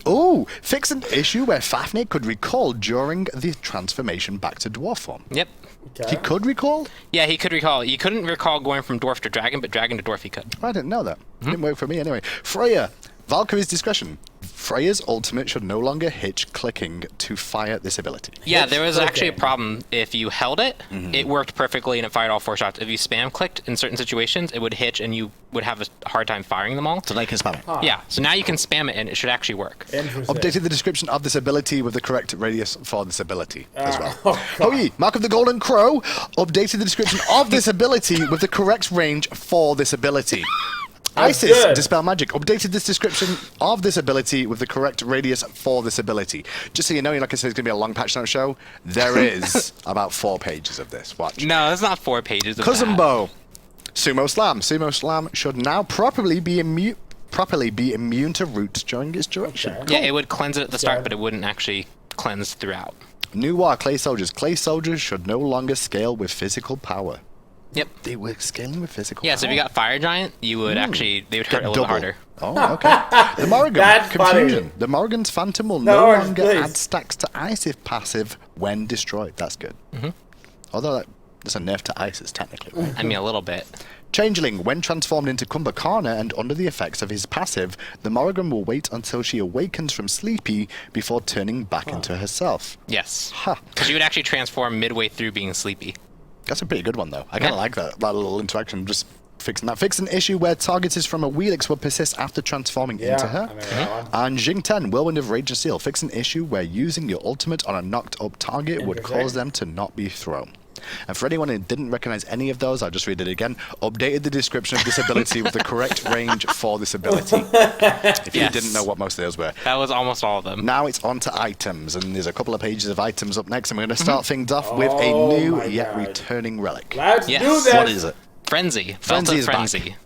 Oh, fix an issue where Fafnir could recall during the transformation back to dwarf form. Yep. He could recall? Yeah, he could recall. You couldn't recall going from dwarf to dragon, but dragon to dwarf he could. I didn't know that. Didn't work for me anyway. Freya, Valkyrie's discretion. Freya's ultimate should no longer hitch clicking to fire this ability. Yeah, there was actually a problem. If you held it, it worked perfectly and it fired all 4 shots. If you spam clicked in certain situations, it would hitch and you would have a hard time firing them all. So they can spam it. Yeah, so now you can spam it and it should actually work. Updated the description of this ability with the correct radius for this ability as well. Mark of the Golden Crow, updated the description of this ability with the correct range for this ability. Isis, Dispel Magic, updated this description of this ability with the correct radius for this ability. Just so you know, like I said, it's going to be a long patch note show. There is about 4 pages of this. Watch. No, it's not 4 pages of Cousin that. Bow. Sumo Slam. Sumo Slam should now properly be immune to roots during its duration. Okay. Yeah, it would cleanse it at the start, but it wouldn't actually cleanse throughout. New War Clay Soldiers. Clay Soldiers should no longer scale with physical power. Yep. They were scaling with physical power. power. So if you got Fire Giant, you would actually, they would hurt a little harder. Oh, okay. The Morrigan. Confusion. Funny. The Morrigan's Phantom will no longer add stacks to Ice if passive when destroyed. That's good. Although that's a nerf to Isis, technically. Right? I mean, a little bit. Changeling. When transformed into Kumbhakarna and under the effects of his passive, the Morrigan will wait until she awakens from sleepy before turning back into herself. Yes. Because you would actually transform midway through being sleepy. That's a pretty good one, though. I kind of like that little interaction. Just fixing that. Fix an issue where targets is from a Wheelix will persist after transforming into her. And Jing 10, Whirlwind of Rage and Steel. Fix an issue where using your ultimate on a knocked up target would cause them to not be thrown. And for anyone who didn't recognize any of those, I'll just read it again. Updated the description of this ability with the correct range for this ability. If you didn't know what most of those were. That was almost all of them. Now it's on to items, and there's a couple of pages of items up next, and we're going to start things off with a new yet returning relic. Let's do this! What is it? Frenzy. Frenzy is Frenzy.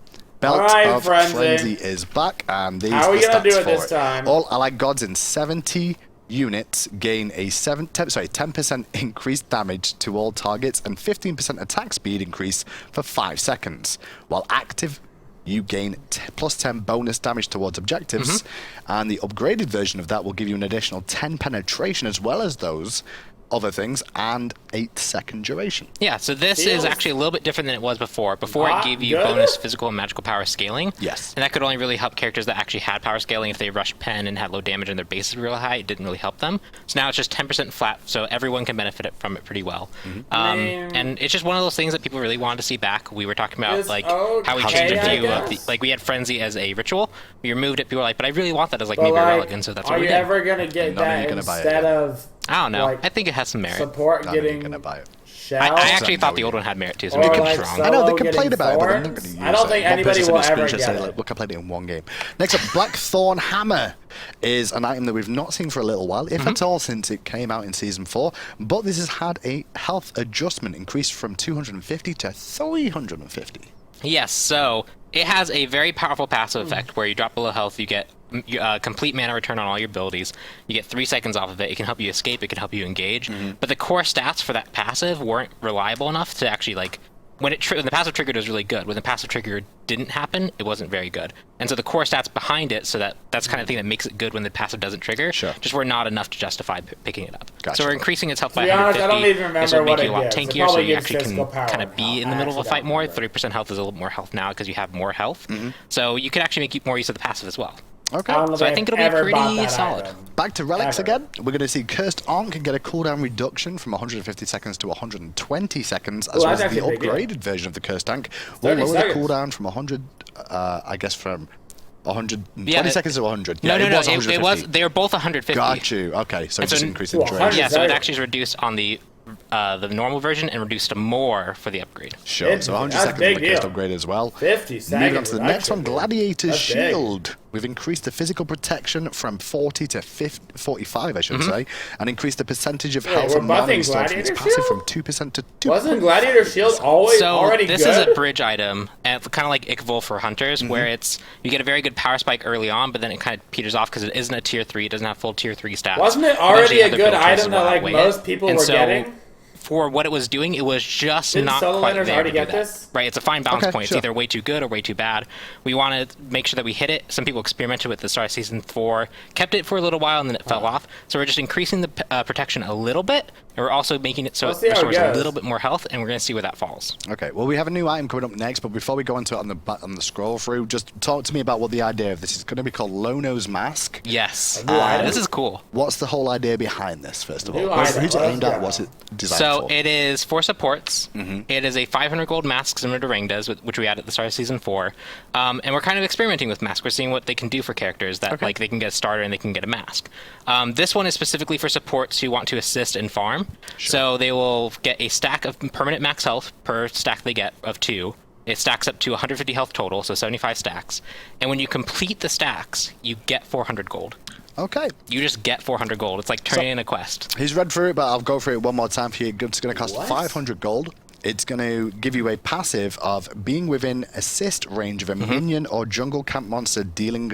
Back. Belt of Frenzy is back, and these How are we going to do it this time? All allied gods in 70 units gain a 10% increased damage to all targets and 15% attack speed increase for 5 seconds. While active, you gain plus 10 bonus damage towards objectives, and the upgraded version of that will give you an additional 10 penetration as well as those other things, and 8-second duration. Yeah, so this is actually a little bit different than it was before. Before it gave you bonus physical and magical power scaling. Yes. And that could only really help characters that actually had power scaling. If they rushed pen and had low damage and their base is really high, it didn't really help them. So now it's just 10% flat, so everyone can benefit from it pretty well. And it's just one of those things that people really wanted to see back. We were talking about like how we changed a few of the, like we had Frenzy as a ritual. We removed it, people were like, but I really want that as like maybe a relic, and so that's what we did. Are you ever gonna get that instead of I don't know. like, I think it has some merit. Support getting gonna buy it. I actually thought the old one had merit too, so maybe like it's wrong. I know they complained about it, but I'm not going to use it. I don't think anybody will ever get said, it. like, look, I played it in one game. Next up, Blackthorn Hammer is an item that we've not seen for a little while, if at all, since it came out in Season 4. But this has had a health adjustment increased from 250 to 350. Yes, so it has a very powerful passive effect where you drop below health, you get complete mana return on all your abilities. You get 3 seconds off of it. It can help you escape. It can help you engage. But the core stats for that passive weren't reliable enough to actually like when the passive triggered, it was really good. When the passive trigger didn't happen, it wasn't very good. And so the core stats behind it, so that's kind of thing that makes it good when the passive doesn't trigger, just were not enough to justify picking it up. Gotcha. So we're increasing its health by To be honest, 150. I don't even remember this will make what you a lot it gives. It tankier, so probably you gives actually can physical power. kind of be in the middle of a fight more. 30% health is a little more health now because you have more health. So you can actually make more use of the passive as well. Okay. So I think it'll be pretty solid. Back to relics again. We're going to see Cursed Ankh can get a cooldown reduction from 150 seconds to 120 seconds, as well as the upgraded version of the Cursed Ankh will lower the cooldown from 100, I guess from 120 seconds to 100. No, it was. They were both 150. Got you. Okay, so it's just increasing the duration. Yeah, so it actually is reduced on the normal version and reduced to more for the upgrade. Sure, so 100 seconds on the cursed upgrade as well. 50 seconds. Moving on to the next one, Gladiator's Shield. We've increased the physical protection from 40 to 45, I should say, and increased the percentage of health and mana restored from its passive from 2% to 2%. Wasn't Gladiator Shield always already good? So this is a bridge item, and kind of like Ikvul for hunters, where you get a very good power spike early on, but then it kind of peters off because it isn't a tier 3. It doesn't have full tier 3 stats. Wasn't it already a good item that like most people were getting? For what it was doing, it was just not quite there to do that. Right, it's a fine balance point. It's either way too good or way too bad. We want to make sure that we hit it. Some people experimented with the start of Season 4, kept it for a little while, and then it fell off. So we're just increasing the protection a little bit, and we're also making it so it restores a little bit more health, and we're going to see where that falls. Okay, well, we have a new item coming up next, but before we go into it on the scroll through, just talk to me about what the idea of this is going to be called Lono's Mask. Yes, this is cool. What's the whole idea behind this, first of all? Who's it aimed at? What's it designed for? So it is for supports. It is a 500 gold mask similar to Ring does, which we had at the start of Season 4. And we're kind of experimenting with masks. We're seeing what they can do for characters that like they can get a starter and they can get a mask. This one is specifically for supports who want to assist and farm. So they will get a stack of permanent max health per stack they get of 2. It stacks up to 150 health total, so 75 stacks. And when you complete the stacks, you get 400 gold. Okay. You just get 400 gold. It's like turning in a quest. He's read through it, but I'll go through it one more time for you. It's going to cost 500 gold. It's going to give you a passive of being within assist range of a minion or jungle camp monster dealing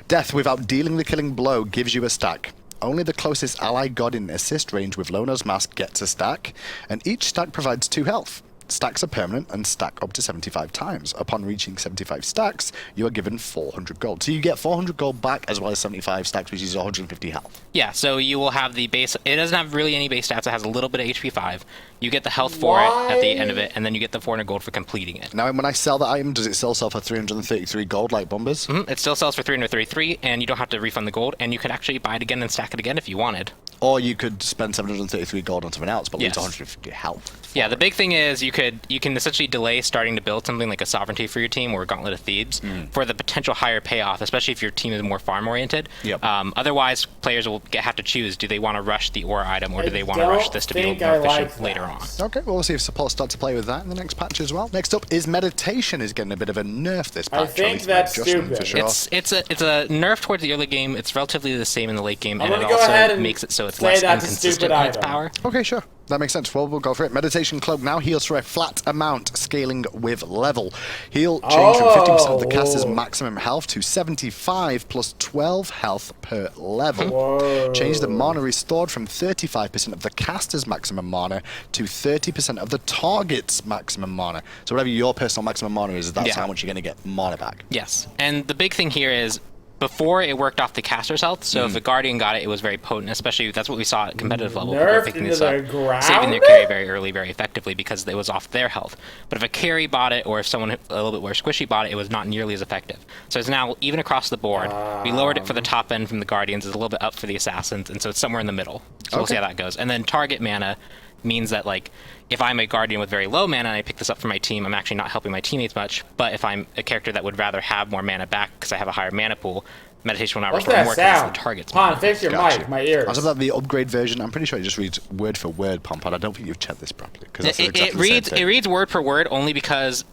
death without dealing the killing blow gives you a stack. Only the closest ally god in assist range with Lono's Mask gets a stack, and each stack provides 2 health. Stacks are permanent and stack up to 75 times. Upon reaching 75 stacks, you are given 400 gold. So you get 400 gold back as well as 75 stacks, which is 150 health. Yeah, so you will have the base. It doesn't have really any base stats. It has a little bit of HP 5. You get the health for it at the end of it, and then you get the 400 gold for completing it. Now, when I sell that item, does it still sell for 333 gold like Bombers? It still sells for 333, and you don't have to refund the gold, and you could actually buy it again and stack it again if you wanted. Or you could spend 733 gold on something else, but lose 150 health. Yeah, the big thing is you can essentially delay starting to build something like a Sovereignty for your team or a Gauntlet of Thebes for the potential higher payoff, especially if your team is more farm-oriented. Yep. Otherwise, players will have to choose, do they want to rush the Ullr item or do they want to rush this to be more efficient later on? Okay, well, we'll see if support start to play with that in the next patch as well. Next up is Meditation is getting a bit of a nerf this patch. I think that's stupid. For sure. It's a nerf towards the early game. It's relatively the same in the late game, and it go ahead also and makes it so it's less inconsistent in its power. Okay, sure. That makes sense. Well, we'll go for it. Meditation Cloak now heals for a flat amount, scaling with level. Heal change from 50% of the caster's maximum health to 75 plus 12 health per level. Whoa. Change the mana restored from 35% of the caster's maximum mana to 30% of the target's maximum mana. So whatever your personal maximum mana is, that's how much you're going to get mana back. Yes, and the big thing here is before it worked off the caster's health, so if a Guardian got it, it was very potent, especially that's what we saw at competitive level. People picking this up, saving their carry very early, very effectively because it was off their health. But if a carry bought it, or if someone a little bit more squishy bought it, it was not nearly as effective. So it's now even across the board. We lowered it for the top end from the Guardians, it's a little bit up for the Assassins, and so it's somewhere in the middle. So we'll see how that goes. And then target mana means that, like, if I'm a Guardian with very low mana and I pick this up for my team, I'm actually not helping my teammates much. But if I'm a character that would rather have more mana back because I have a higher mana pool, Meditation will now restore more against the target's mana. Fix your mic, my ears. As about the upgrade version, I'm pretty sure it just reads word for word, Pompon. I don't think you've checked this properly. It reads word for word only because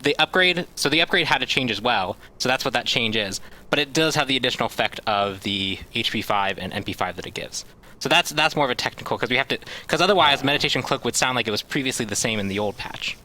the upgrade had a change as well, so that's what that change is. But it does have the additional effect of the HP 5 and MP 5 that it gives. So that's more of a technical, because otherwise Meditation Cloak would sound like it was previously the same in the old patch.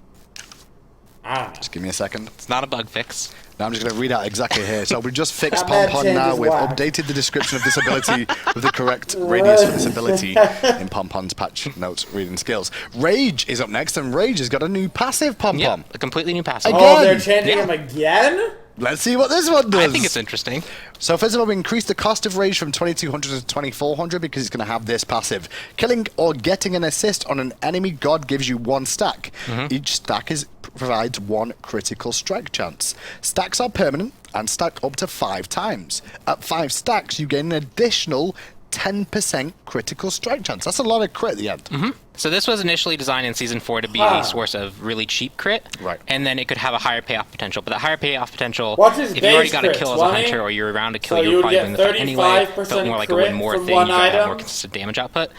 Just give me a second. It's not a bug fix. Now I'm just going to read out exactly here. So we've just fixed Pompon now. We've updated the description of this ability with the correct radius for this ability in Pompon's patch notes reading skills. Rage is up next, and Rage has got a new passive, Pompon. Yep, a completely new passive. Again. Oh, they're changing him again? Let's see what this one does. I think it's interesting. So first of all, we increased the cost of Rage from 2200 to 2400 because it's going to have this passive. Killing or getting an assist on an enemy god gives you 1 stack. Each stack provides 1 critical strike chance. Stacks are permanent and stack up to 5 times. At 5 stacks, you gain an additional 10% critical strike chance. That's a lot of crit at the end. So this was initially designed in Season 4 to be a source of really cheap crit. Right. And then it could have a higher payoff potential. But that higher payoff potential, What's his if you already base got a crit, kill as 20? a hunter or you're around a kill, So you're you would probably get doing the fight anyway. 35% Felt more like a crit win more from thing. one You gotta have item? more consistent damage output.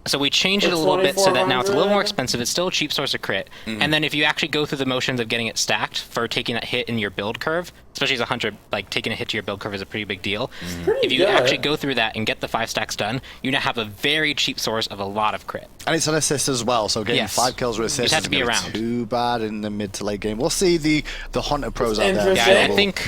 So we changed it For a little bit so that now it's a little more 2400? expensive. It's still a cheap source of crit. And then if you actually go through the motions of getting it stacked for taking that hit in your build curve, especially as a hunter, like taking a hit to your build curve is a pretty big deal. If you actually go through that and get the 5 stacks done, you now have a very cheap source of a lot of crit. And it's an assist as well, so getting 5 kills with assist have to be isn't around. too bad in the mid to late game. We'll see the hunter pros out there. Yeah, I think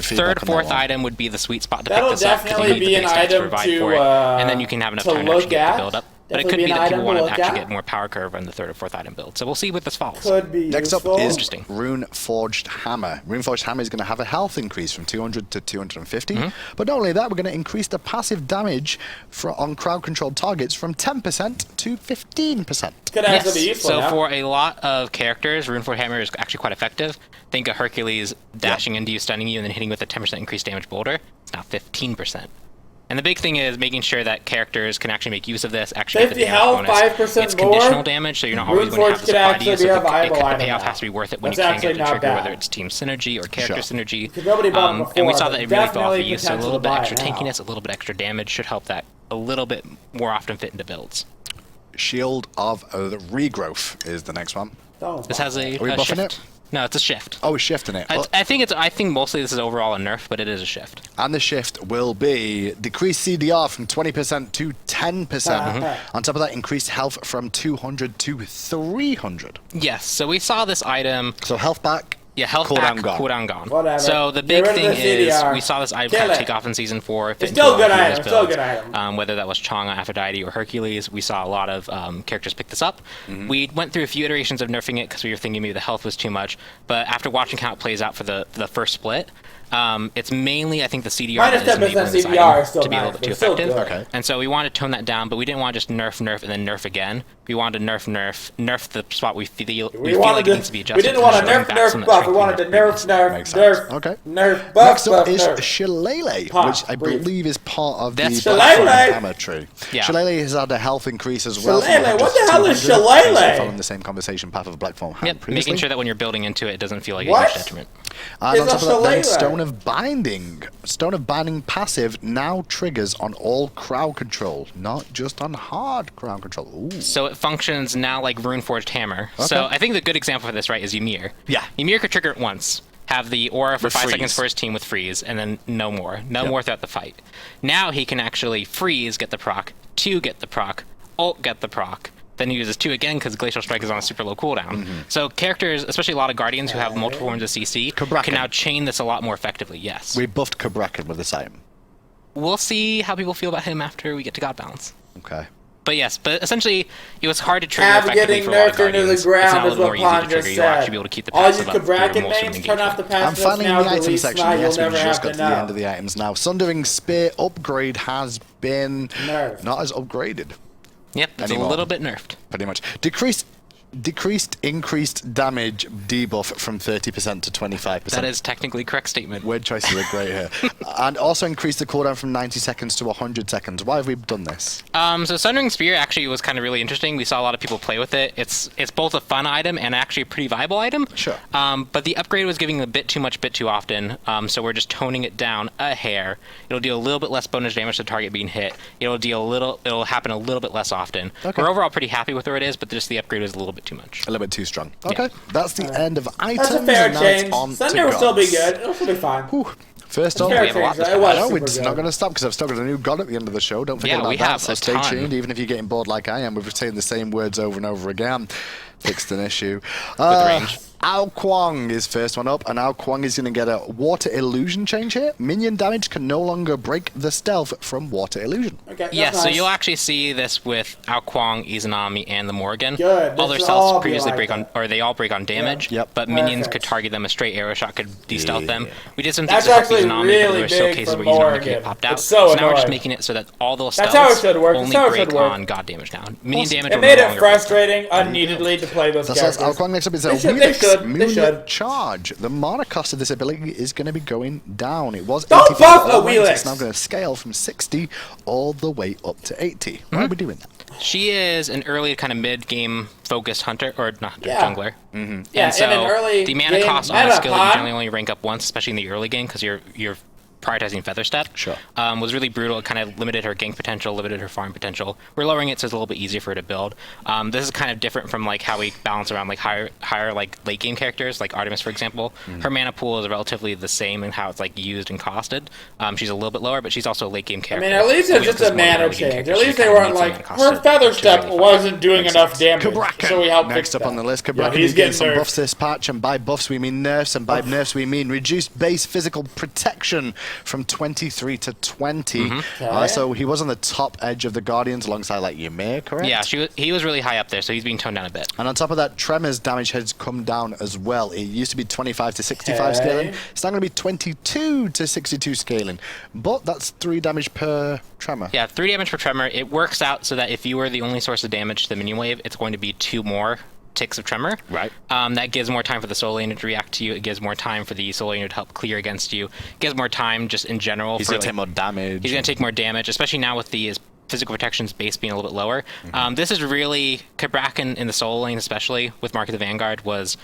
third, fourth item would be the sweet spot to pick this up because you need the big stacks to provide for it, and then you can have enough time to actually get the build up. But it could be that people want to actually get more power curve on the 3rd or 4th item build. So we'll see what this falls. Could be Next useful. up is Rune Forged Hammer. Rune Forged Hammer is going to have a health increase from 200 to 250. But not only that, we're going to increase the passive damage on crowd-controlled targets from 10% to 15%. Could actually be useful So now. for a lot of characters, Rune Forged Hammer is actually quite effective. Think of Hercules dashing into you, stunning you, and then hitting with a 10% increased damage boulder. It's now 15%. And the big thing is making sure that characters can actually make use of this, actually get the 50 damage health, bonus. 5% It's more. conditional damage, so you're not always going to have the supply to use. So the payoff has to be worth it when That's you can't actually get the not trigger, bad. whether it's team synergy or character synergy. Because nobody bought it before, and we saw but that it really fell off definitely use, so a potential little to bit buy extra it now. tankiness, a little bit extra damage should help that a little bit more often fit into builds. Shield of the Regrowth is the next one. This has a Are we buffing shift. it? No, it's a shift. Oh, we're shifting it. I think mostly this is overall a nerf, but it is a shift. And the shift will be decreased CDR from 20% to 10%. On top of that, increased health from 200 to 300. Yes, so we saw this item. So health back Yeah, health cooldown back, gone. cooldown gone. Whatever. So the Get big rid of thing the is CDR. we saw this item Kill kind of it. take off in Season 4. It's still a good item. It's still a good item. Whether that was Chang'e, Aphrodite, or Hercules, we saw a lot of characters pick this up. We went through a few iterations of nerfing it because we were thinking maybe the health was too much. But after watching how it plays out for the first split, it's mainly, I think, the CDR Minus that is 10% enabling this CDR item is still to be a nice, little bit but too it's still effective. good. Okay. And so we wanted to tone that down, but we didn't want to just nerf, and then nerf again. We wanted to nerf the spot we feel like it needs to be adjusted. We didn't want to and nerf, back some nerf, of that buff. We strength wanted to we nerf, Makes nerf, sense. nerf, Okay. nerf, buff, Next up buff, is nerf. Shillelagh, Pop, which I breathe. believe is part of That's the Shillelagh. Black Hammer tree. Yeah. Shillelagh has had a health increase as well. from Shillelagh? What the 100 hell to is 200, Shillelagh? Following the same conversation path of Black Form had Yep, previously. making sure that when you're building into it, it doesn't feel like a What? huge detriment. And on It's top a of that, then, Shillelagh. Stone of Binding. Stone of Binding passive now triggers on all crowd control, not just on hard crowd control. Ooh. So it functions now like Runeforged Hammer. Okay. So I think the good example for this, right, is Ymir. Yeah. Ymir could trigger it once, have the aura for With 5 freeze. seconds for his team with freeze, and then no more. No Yep. more throughout the fight. Now he can actually freeze, get the proc, 2 get the proc, ult get the proc, then he uses 2 again because Glacial Strike is on a super low cooldown. So characters, especially a lot of Guardians who have multiple forms of CC, Cabrakan. can now chain this a lot more effectively, yes. We buffed Cabrakan with this item. We'll see how people feel about him after we get to God Balance. Okay. But yes, but essentially, it was hard to trigger Ab effectively getting for a lot of nerfed into Guardians. the ground It's now a is little more what easy to Pond trigger. just You'll actually said. be able to keep the All you passive up through Cabrakan most of mains, the turn off the engagement. I'm passive finally in now. the item Delete section. Smite. Yes, You'll we've never just have got to to the know. end of the items now. Sundering Spear upgrade has been Nerfed. not as upgraded, Yep, it's Anymore. a little bit nerfed. pretty much. Increased damage debuff from 30% to 25%. That is technically correct statement. Word choices are great here. And also increased the cooldown from 90 seconds to 100 seconds. Why have we done this? So Sundering Spear actually was kind of really interesting. We saw a lot of people play with it. It's both a fun item and actually a pretty viable item. Sure. But the upgrade was giving a bit too much, bit too often. So we're just toning it down a hair. It'll deal a little bit less bonus damage to the target being hit. It'll happen a little bit less often. Okay. We're overall pretty happy with where it is, but just the upgrade was a little bit too much. A little bit too strong. Okay, that's the end of items. That's a fair Now it's change. on Sunday to will still be gods. good. It'll still be fine. Whew. First Fair up, we have a lot change. this It was no, super it's good. not going to stop because I've still got a new god at the end of the show. Don't forget Yeah, about we that. have So a stay ton. tuned, even if you're getting bored like I am. We've saying the same words over and over again. Fixed an issue. range. Ao Kuang is first one up, and Ao Kuang is going to get a water illusion change here. Minion damage can no longer break the stealth from water illusion. Okay, that's Yes, so nice. you'll actually see this with Ao Kuang, Izanami, and the Morgan. Good, All their this will all stealths be previously like break on, that. or they all break on damage. Yep. But minions Perfect. could target them. A straight arrow shot could de-stealth them. We did some That's things to help actually Izanami, but really there were still big cases for where Izanami could Morgan. get popped out. It's so now we're just annoying. making it so that all those That's stealths how it should work. That's only how it break should work. on god damage now. Minion damage It will made no it longer break. frustrating unneededly to play those That's characters. Ao Kuang next up is a They should- Wheelix they Moon should. Charge. The mana cost of this ability is going to be going down. It was Don't 85 buff a all ranks. Wheelix. It's now going to scale from 60 all the way up to 80. Why are we doing that? She is an early kind of mid-game focused hunter, or not hunter, Yeah. jungler. Yeah, And so in an early the mana game cost on a meta skill that you pod. generally only rank up once, especially in the early game, because you're prioritizing Feather Step. Sure. Was really brutal. It kind of limited her gank potential, limited her farm potential. We're lowering it so it's a little bit easier for her to build. This is kind of different from like how we balance around like higher like late game characters, like Artemis, for example. Her mana pool is relatively the same in how it's like used and costed. She's a little bit lower, but she's also a late game I character. mean, at least We it's have just this a more mana early game change. character, At so least she they kinda weren't needs like, mana her costed feather to step really fight. wasn't doing Makes enough sense. damage. Cabrakan. So we helped Next fix up that. on the list, Yeah, Cabrakan he's is getting getting some nerfed. buffs this patch, and by buffs we mean nerfs, and by nerfs we mean reduced base physical protection from 23 to 20. So he was on the top edge of the Guardians alongside like Ymir, correct? Yeah, he was really high up there, so he's being toned down a bit. And on top of that, Tremor's damage has come down as well. It used to be 25 to 65 scaling. It's now going to be 22 to 62 scaling. But that's 3 damage per Tremor. Yeah, 3 damage per Tremor. It works out so that if you were the only source of damage to the minion wave, it's going to be 2 more ticks of Tremor. Right. That gives more time for the Soul Laner to react to you. It gives more time for the Soul Laner to help clear against you. It gives more time just in general. He's for going to like, take more damage. He's going to take more damage, especially now with the physical protection's base being a little bit lower. This is really, Cabrakan in the Soul Lane especially, with Mark of the Vanguard, was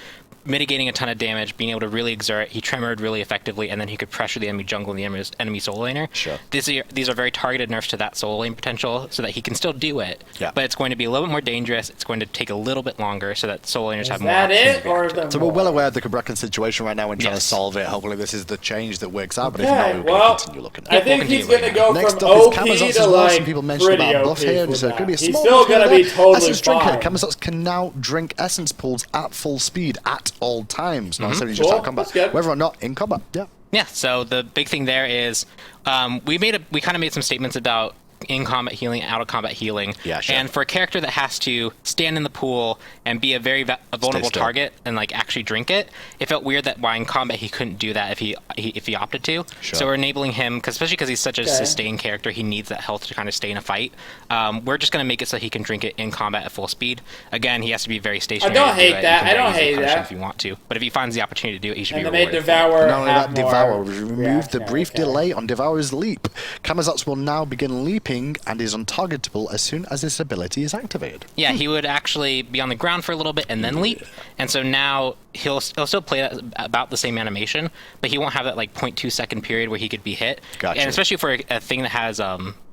mitigating a ton of damage, being able to really exert. He tremored really effectively, and then he could pressure the enemy jungle and the enemy Soul Laner. Sure. These are very targeted nerfs to that Soul Lane potential, so that he can still do it. Yeah. But it's going to be a little bit more dangerous. It's going to take a little bit longer, so that Soul Laners Is have more that options it, to or react is to. there So we're more? well aware of the Cabrakan situation right now and trying to Yes. solve it. Hopefully this is the change that works out, but Okay, if not, we're going well, to continue looking I at it. think he's going to go Next from up is OP Camazots to as well. like Some people mentioned pretty about a OP buff here. with So it could be a that. He's small still buff going to here. be totally Essence drink here. fine. Camazots can now drink essence pools at full speed at all times, not necessarily just out of combat, whether or not in combat. Yeah. Yeah. So the big thing there is we kind of made some statements about in combat healing, out of combat healing. Yeah, sure. And for a character that has to stand in the pool and be a very vulnerable target and like actually drink it, it felt weird that while in combat he couldn't do that if he opted to. Sure. So we're enabling him, especially because he's such a sustained character, he needs that health to kind of stay in a fight. We're just going to make it so he can drink it in combat at full speed. Again, he has to be very stationary. I don't hate that. I don't hate that. If you want to, but if he finds the opportunity to do it, he should be rewarded. rewarded. Devour. Not only that, Devour. Remove the brief delay on Devour's leap. Camazotz will now begin leaping and is untargetable as soon as this ability is activated. Yeah, he would actually be on the ground for a little bit and then leap, and so now he'll still play that about the same animation, but he won't have that like 0.2 second period where he could be hit. Gotcha. And especially for a thing that has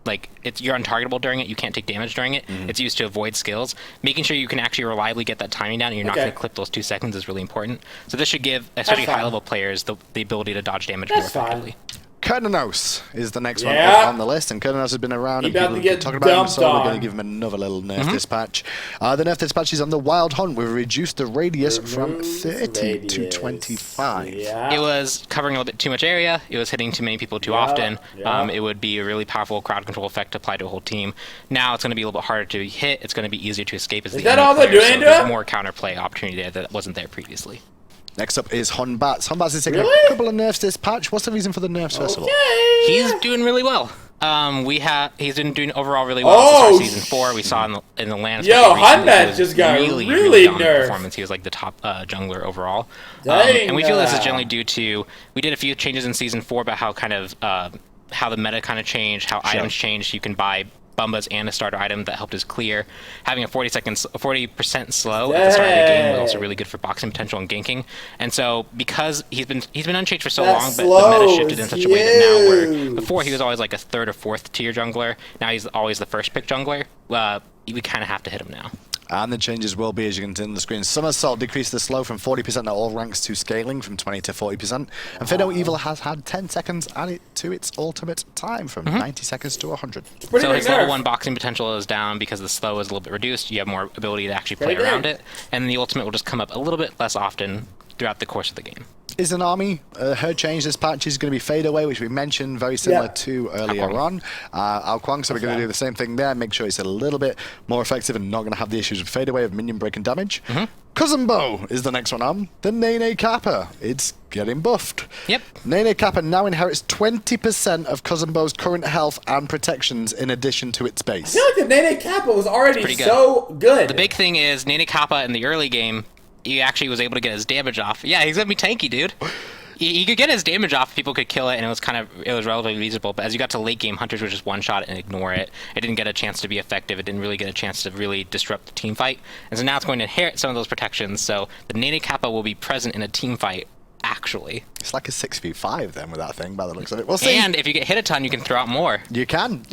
like you're untargetable during it, you can't take damage during it. It's used to avoid skills. Making sure you can actually reliably get that timing down and you're not going to clip those 2 seconds is really important. So this should give especially high level players the ability to dodge damage more effectively. Kernanos is the next one up on the list, and Kernanos has been around and people have been talking about him, so we're going to give him another little nerf dispatch. The nerf dispatch is on the Wild Hunt. We've reduced the radius from 30 to 25. It was covering a little bit too much area. It was hitting too many people too often. It would be a really powerful crowd control effect applied to a whole team. Now it's going to be a little bit harder to hit. It's going to be easier to escape as the enemy all they're player, doing so there's more counterplay opportunity there that wasn't there previously. Next up is Hunbats. Hunbats is taking a couple of nerfs this patch. What's the reason for the nerfs, first of all? He's doing really well. He's been doing overall really well since season 4. We saw in the land. Hunbats just got really nerfed. Performance. He was like the top jungler overall. Dang, and we feel this is generally due to we did a few changes in season 4 about how kind of how the meta kind of changed, how items changed. You can buy Bumbas and a starter item that helped us clear. Having a 40% slow at the start of the game was also really good for boxing potential and ganking. And so because he's been unchanged for so long, but the meta shifted in such a way that now where before he was always like a 3rd or 4th tier jungler, now he's always the first pick jungler. We kind of have to hit him now. And the changes will be, as you can see on the screen, Somersault decreased the slow from 40% at all ranks to scaling from 20 to 40%. And Fido Evil has had 10 seconds added to its ultimate time from 90 seconds to 100. So his level 1 boxing potential is down because the slow is a little bit reduced. You have more ability to actually play around it. And the ultimate will just come up a little bit less often throughout the course of the game. Is an army. Her change this patch is going to be Fade Away, which we mentioned, very similar to earlier on. Ao Kuang, so we're going to do the same thing there, make sure it's a little bit more effective and not going to have the issues with Fade Away of minion break and damage. Cousin Bow is the next one on. The Nene Kappa. It's getting buffed. Yep. Nene Kappa now inherits 20% of Cousin Bow's current health and protections in addition to its base. I feel like the Nene Kappa was already so good. The big thing is Nene Kappa in the early game, he actually was able to get his damage off. Yeah, he's gonna be tanky, dude. He could get his damage off, people could kill it, and it was relatively feasible. But as you got to late game, Hunters would just one-shot it and ignore it. It didn't get a chance to be effective. It didn't really get a chance to really disrupt the team fight. And so now it's going to inherit some of those protections. So the Nene Kappa will be present in a team fight, actually. It's like a 6v5 then with that thing, by the looks of it. We'll see. And if you get hit a ton, you can throw out more. You can.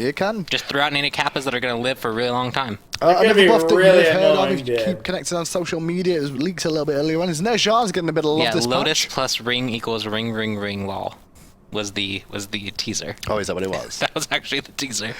Just throw out Nene Kappas that are going to live for a really long time. Another buff that you've heard of, if you keep connected on social media, it leaks a little bit earlier on, is Ner'Zhar's getting a bit of love this Lotus patch. plus ring equals ring, ring, ring, lol. Was the teaser. Oh, is that what it was? That was actually the teaser.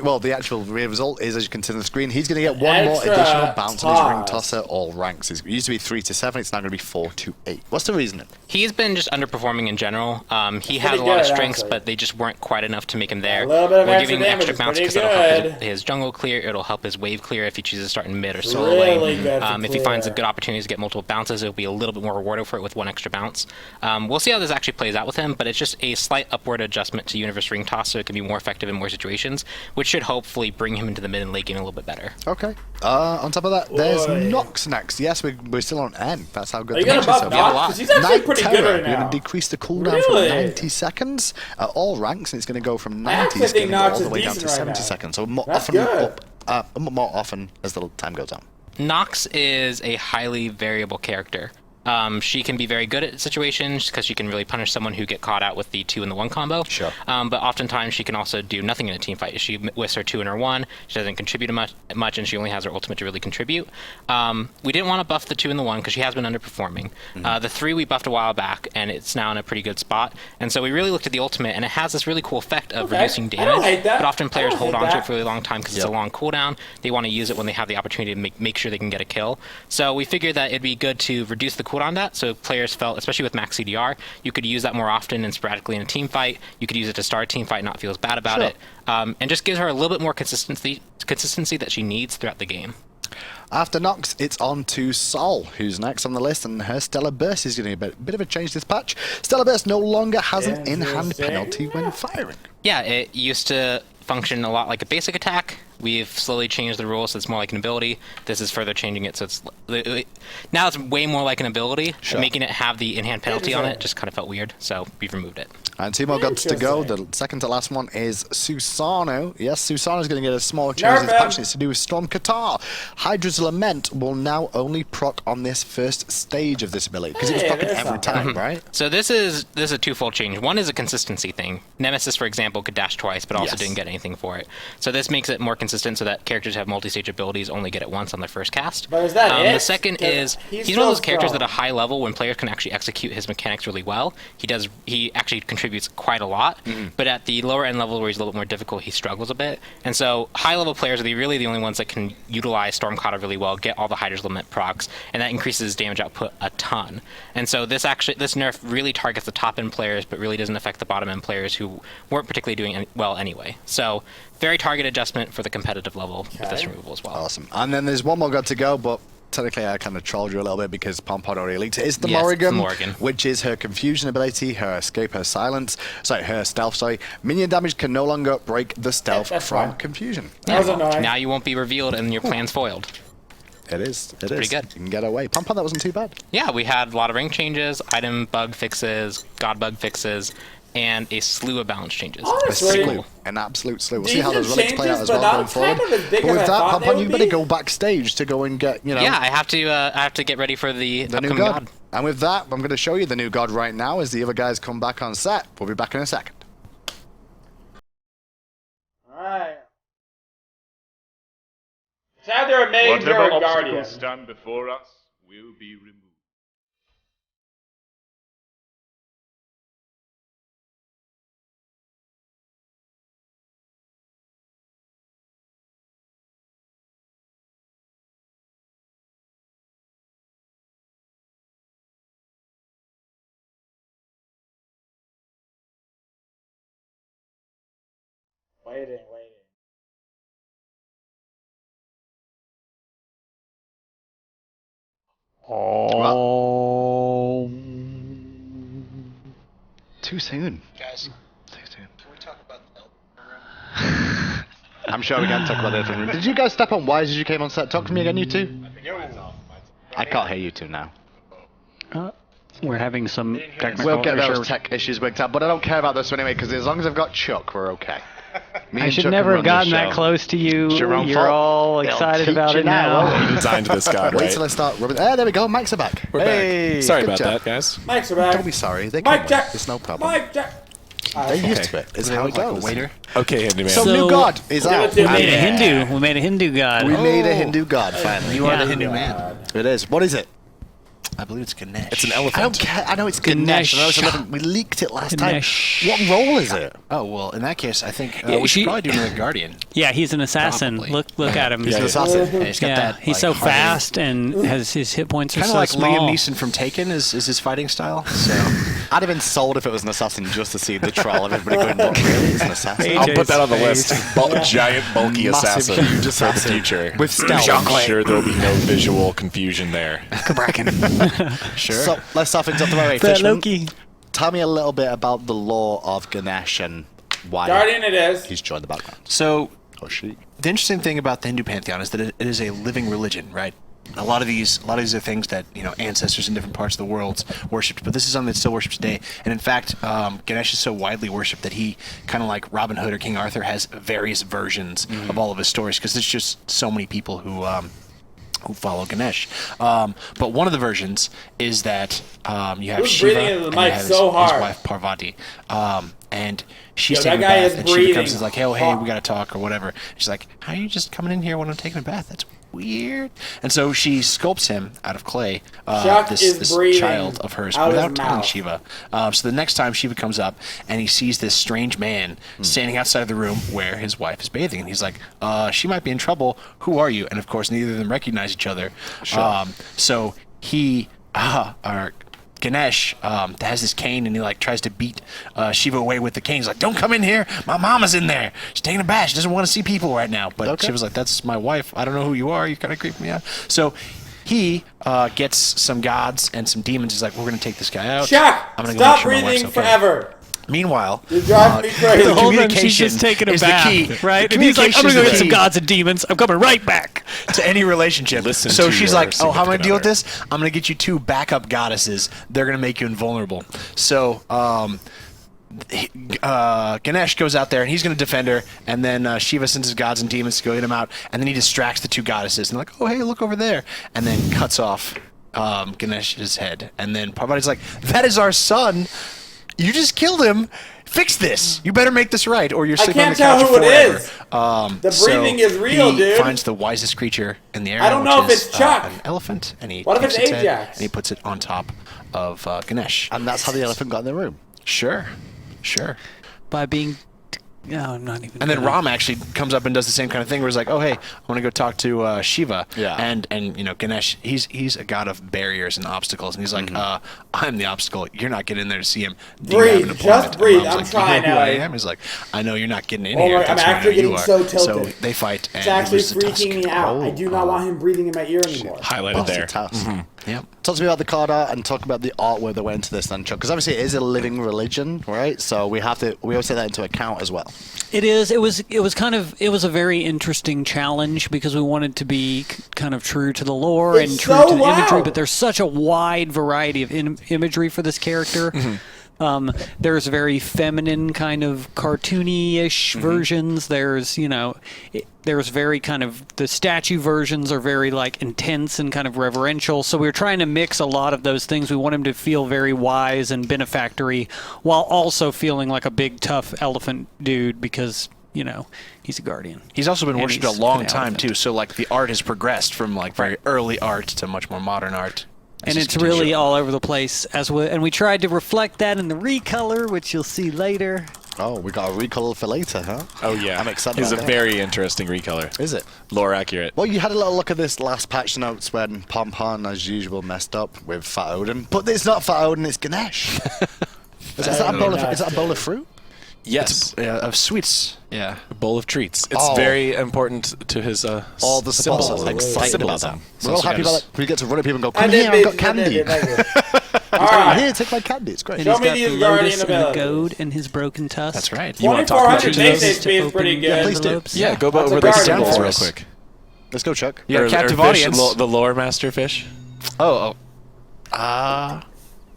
Well, the actual result is, as you can see on the screen, he's going to get one more additional bounce on his ring tosser, all ranks. It used to be 3 to 7, it's now going to be 4 to 8. What's the reasoning? He's been just underperforming in general. He has a lot of strengths, but they just weren't quite enough to make him there. We're giving extra bounce because it'll help his jungle clear, it'll help his wave clear if he chooses to start in mid or solo lane. If he finds a good opportunity to get multiple bounces, it'll be a little bit more rewarded for it with one extra bounce. We'll see how this actually plays out with him, but it's just a slight upward adjustment to Universe Ring Toss so it can be more effective in more situations, which should hopefully bring him into the mid and late game a little bit better. Okay. On top of that, there's Nox next. Yes, we're still on N. That's how good the match is so far. He's actually pretty good right now. We're going to decrease the cooldown from 90 seconds at all ranks, and it's going to go from 90 all the way down to 70 seconds. So more often as the time goes on. Nox is a highly variable character. She can be very good at situations because she can really punish someone who get caught out with the 2 and the 1 combo. Sure. But oftentimes she can also do nothing in a team fight. If she whiffs her 2 and her 1, she doesn't contribute much, and she only has her ultimate to really contribute. We didn't want to buff the 2 and the 1 because she has been underperforming. The 3 we buffed a while back, and it's now in a pretty good spot. And so we really looked at the ultimate, and it has this really cool effect of reducing damage. I don't hate that. But often players hold on to it for a really long time because it's a long cooldown. They want to use it when they have the opportunity to make sure they can get a kill. So we figured that it'd be good to reduce the cooldown cooldown that, so players felt, especially with max CDR, you could use that more often and sporadically in a team fight. You could use it to start a team fight, not feel as bad about it, and just gives her a little bit more consistency that she needs throughout the game. After Nox, it's on to Sol, who's next on the list, and her Stellar Burst is getting a bit of a change this patch. Stellar Burst no longer has an in-hand penalty when firing. Yeah, it used to function a lot like a basic attack. We've slowly changed the rules so it's more like an ability. This is further changing it, so it's now it's way more like an ability. Making it have the in-hand penalty on it just kind of felt weird, so we've removed it. And 2 more gods to go. The second to last one is Susano. Yes, Susano's going to get a small change this patch. It's to do with Storm Qatar. Hydra's Lament will now only proc on this first stage of this ability, because it was procking every time, right? So this is a twofold change. One is a consistency thing. Nemesis, for example, could dash twice, but also didn't get anything for it. So this makes it more consistent so that characters who have multi-stage abilities only get it once on their first cast. But is that it? The second is he's one of those characters at a high level when players can actually execute his mechanics really well. He actually contributes quite a lot, but at the lower end level where he's a little bit more difficult, he struggles a bit. And so high level players are really the only ones that can utilize Stormkata really well, get all the Hydra's Lament procs, and that increases damage output a ton. And so this nerf really targets the top end players, but really doesn't affect the bottom end players who weren't particularly doing well anyway. So very target adjustment for the competitive level with this removal as well. Awesome. And then there's one more god to go, but technically I kind of trolled you a little bit because Pompon already leaked it. It's the Morrigan, which is her confusion ability, her escape, her stealth, sorry. Minion damage can no longer break the stealth from confusion. Now you won't be revealed and your plan's foiled. It is. Pretty good. You can get away. Pompon, that wasn't too bad. Yeah, we had a lot of ring changes, item bug fixes, god bug fixes, and a slew of balance changes. Honestly, an absolute slew. We'll see how those relics play out as well going forward. But with that, Pompon, you better go backstage to go and get, Yeah, I have to get ready for the upcoming new god. And with that, I'm going to show you the new god right now as the other guys come back on set. We'll be back in a second. Alright. It's either a mage or a guardian. Whatever stand before us will be removed. Waiting. Oh. Too soon. Guys, too soon. Can we talk about the Ullr? I'm sure we can talk about the Ullr room. Did you guys step on wires as you came on set? Talk to me again, you two. I can't hear you two now. We're having some technical We'll get those tech issues worked out, but I don't care about this anyway, because as long as I've got Chuck, we're okay. I should never have gotten that close to you. You're all excited about it now. You designed this god, right? Wait till I start rubbing. There we go. Mics are back. We're back. Sorry about that, guys. Mics are back. Don't be sorry. They Mic check. It's no problem. Mic check. They're used to it. It's how it goes. Waiter. Okay, Handyman. So new god is out. We made a Hindu. We made a Hindu god. We made a Hindu god finally. You are the Hindu man. It is. What is it? I believe it's Ganesh. It's an elephant. I don't care. I know it's Ganesh. I know it's 11. We leaked it last time. What role is it? Oh, well, in that case, I think we should probably do another Guardian. Yeah, he's an assassin. Probably. Look at him. He's an assassin. Yeah, he's got that, he's so fast and has his hit points are kind of so like small. Liam Neeson from Taken is his fighting style. So I'd have been sold if it was an assassin just to see the troll of everybody going, look, really? It's an assassin. I'll put that on the list. Giant, bulky Massive, assassin huge for the assassin. future. With stealth. I'm sure there'll be no visual confusion there. Sure. So let's start things off the right way. Fishman, tell me a little bit about the lore of Ganesh and why Guardian it is. He's joined the background. So the interesting thing about the Hindu pantheon is that it is a living religion, right? A lot of these are things that ancestors in different parts of the world worshipped, but this is something that's still worshipped today. And in fact, Ganesh is so widely worshipped that he, kind of like Robin Hood or King Arthur, has various versions of all of his stories because there's just so many people who follow Ganesh. But one of the versions is that you have Shiva and you have his wife Parvati. And she's taking a bath, and Shiva comes and is like, hey, we gotta talk or whatever. She's like, how are you just coming in here when I'm taking a bath? That's weird. And so she sculpts him out of clay, this child of hers, without telling Shiva. So the next time Shiva comes up and he sees this strange man standing outside of the room where his wife is bathing, and he's like, she might be in trouble. Who are you? And of course, neither of them recognize each other. So he Ganesh has this cane, and he like tries to beat Shiva away with the cane. He's like, "Don't come in here. My mama's in there. She's taking a bath. She doesn't want to see people right now." But Shiva's like, "That's my wife. I don't know who you are. You kind of creep me out." So he gets some gods and some demons. He's like, "We're gonna take this guy out. Chuck, I'm gonna stop go make sure my wife's breathing okay." forever. Meanwhile, You're driving me crazy. the whole time communication she's just taking a is bath, the key. right? The And he's like, "I'm gonna go communication get is some the key gods and demons. I'm coming right back." to any relationship. Listen So to she's your like, "Oh, how am I gonna deal with significant this? I'm gonna get you 2 backup goddesses. They're gonna make you invulnerable." So Ganesh goes out there and he's gonna defend her, and then Shiva sends his gods and demons to go hit him out, and then he distracts the 2 goddesses and they're like, "Oh, hey, look over there," and then cuts off Ganesh's head, and then Parvati's like, "That is our son. You just killed him. Fix this. You better make this right, or you're sleeping on the couch can't tell who forever." it is. The breathing is real, he dude. finds the wisest creature in the area. I don't know which if is, it's Chuck. an elephant, and he What if takes it's its head Ajax? and he puts it on top of Ganesh. And that's how the elephant got in the room. Sure. By being... No, I'm not even... And then Ram actually comes up and does the same kind of thing, where he's like, "Oh, hey, I want to go talk to Shiva." Yeah. And you know, Ganesh, he's a god of barriers and obstacles, and he's like, "I'm the obstacle. You're not getting in there to see him. Do you have an Breathe, appointment?" just breathe. And Ram's I'm like, trying "You know who I now. am?" He's like, "I know you're not getting in Oh here. my- I'm That's who I actually know you getting are." so tilted. So they fight, and It's actually he loses the tusk. freaking me out. I do not want him breathing in my ear anymore. Highlighted there. Yep. Talk to me about the card art and talk about the artwork that went into this then, Chuck. Because obviously it is a living religion, right? So we always take that into account as well. It is. It was a very interesting challenge because we wanted to be kind of true to the lore It's and true so to the imagery, loud. but there's such a wide variety of imagery for this character. There's very feminine kind of cartoony-ish versions. There's, there's very kind of, the statue versions are very like intense and kind of reverential. So we were trying to mix a lot of those things. We want him to feel very wise and benefactory while also feeling like a big tough elephant dude because, he's a guardian. He's also been And worshipped he's a long an time elephant. too. So like the art has progressed from like very early art to much more modern art. And it's really all over the place and we tried to reflect that in the recolor, which you'll see later. Oh, we got a recolor for later, huh? Oh yeah, I'm excited It's a about that. very interesting recolor. Is it? Lore accurate. Well, you had a little look at this last patch notes when Pompon, as usual, messed up with Fat Odin. But it's not Fat Odin, it's Ganesh. Is that a bowl of fruit? Yes, of sweets. Yeah, a bowl of treats. It's very important to his all the symbolism. excited about that. We're all happy about it. We get to run at people and go, I "Come did, here, I've got baby, I candy." did. All right. Here, take my candy. It's great. And Show he's me got these the guardian lotus and the abilities. goad and his broken tusk. That's right. You want to talk about 2400 each of base those? HP is pretty good. please do. Yeah, go That's over a the guardian symbols for real us. quick. Let's go, Chuck. You got Or captive fish, audience. the lore master fish.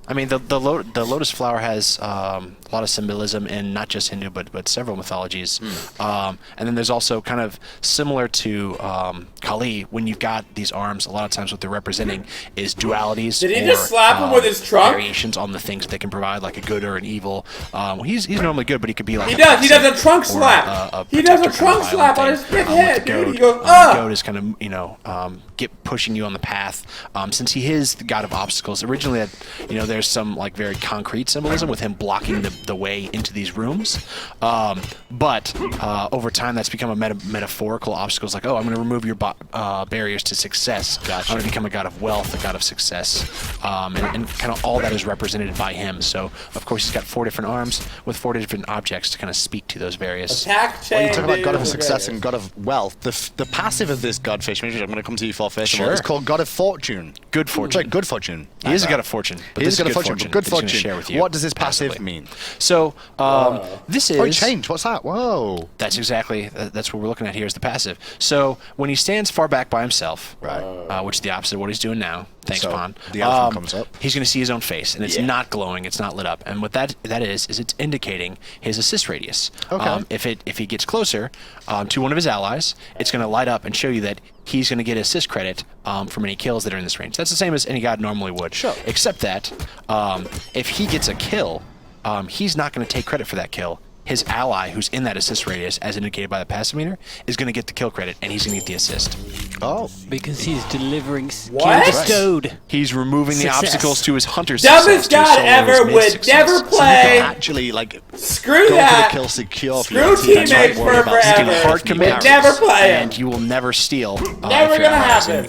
I mean, the lotus flower has a lot of symbolism in not just Hindu, but several mythologies. And then there's also kind of similar to Kali, when you've got these arms, a lot of times what they're representing is dualities. Did he or, just slap him with his trunk? Variations on the things that they can provide, like a good or an evil. He's normally good, but he could be like He does a trunk slap. He does a trunk slap on his big head, dude. He goes, the goat is kind of, pushing you on the path. Since he is the god of obstacles, originally, there's some like very concrete symbolism with him blocking the way into these rooms. But over time, that's become a metaphorical obstacles. Like, oh, I'm going to remove your barriers to success. Gotcha. I'm going to become a god of wealth, a god of success, and kind of all that is represented by him. So, of course, he's got 4 different arms with 4 different objects to kind of speak to those various. Attack chain. When you talk about God of dude. Success and God of Wealth, the passive of this godfish, which I'm going to come to you for first of all, Sure. is called God of Fortune. Good fortune. Sorry, good fortune. He is a god of fortune. But He this is a god of good fortune. But good that he's gonna fortune. share with you What does his passive passively. mean? So this is. Oh, change. What's that? Whoa. That's exactly that's what we're looking at here is the passive. So when he stands far back by himself, Right. which is the opposite of what he's doing now. Thanks, So, Pon. the elephant comes up. He's going to see his own face, and it's Yeah. not glowing. It's not lit up. And what that is it's indicating his assist radius. Okay. If he gets closer to one of his allies, it's going to light up and show you that he's going to get assist credit from any kills that are in this range. That's the same as any god normally would. Sure. Except that if he gets a kill, he's not going to take credit for that kill. His ally, who's in that assist radius, as indicated by the passive meter, is going to get the kill credit, and he's going to get the assist. Oh. Because he's delivering What? bestowed. He's removing the Success. obstacles to his hunter's Dumbest god ever would never play. Actually, like, Screw go that. for the kill secure. Screw teammates for forever. Hard commit. Would never play him. And you will never steal. Never gonna happen.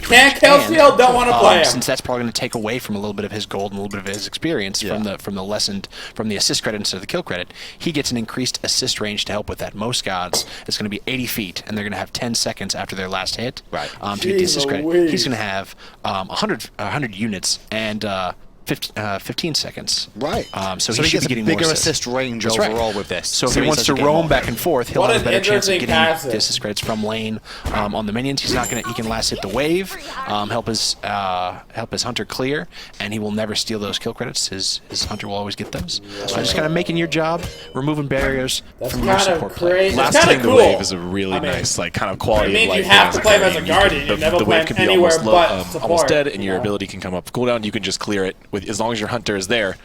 Can't kill steal. Don't want to play him. Since that's probably going to take away from a little bit of his gold and a little bit of his experience from the assist credit instead of the kill credit, he gets an increased assist range to help with that. Most gods, it's going to be 80 feet, and they're going to have 10 seconds after their last hit to get the assist credit. He's going to have 100 units and 15 seconds. Right. So he should gets be getting a bigger more assist range That's overall right. with this. So if he wants to roam back and forth, he'll have a better chance of getting passive. the assist credits from lane on the minions. He's not gonna. He can last hit the wave, help his hunter clear, and he will never steal those kill credits. His hunter will always get those. So just kind of making your job, removing barriers from your support play. Last hitting the wave is a really nice, like, kind of quality it of means life. you have to play him as a guardian. You never The play wave him can be anywhere almost, but almost support. dead, and your ability can come up cooldown. You can just clear it with, as long as your hunter is there.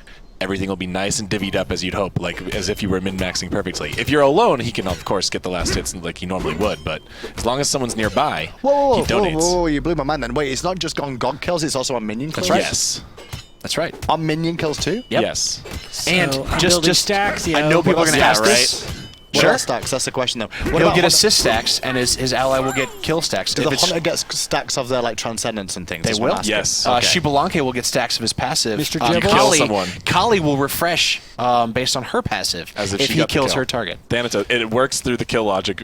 Everything will be nice and divvied up as you'd hope, like as if you were min-maxing perfectly. If you're alone, he can of course get the last hits like he normally would, but as long as someone's nearby, he donates. Whoa, you blew my mind then. Wait, it's not just on god kills, it's also on minion kills? That's right. Yes. That's right. On minion kills too? Yep. Yes. And So I'm just building stacks, I know people are going to ask this. What Sure. about stacks? That's the question, though. He'll get assist stacks, and his ally will get kill stacks. Do the hunter gets stacks of their like transcendence and things? They That's what will. I'm asking. Yes. Shibalanke will get stacks of his passive. Mr. Kali, Kill someone. Kali will refresh based on her passive As if she he got the kills kill. her target. It works through the kill logic.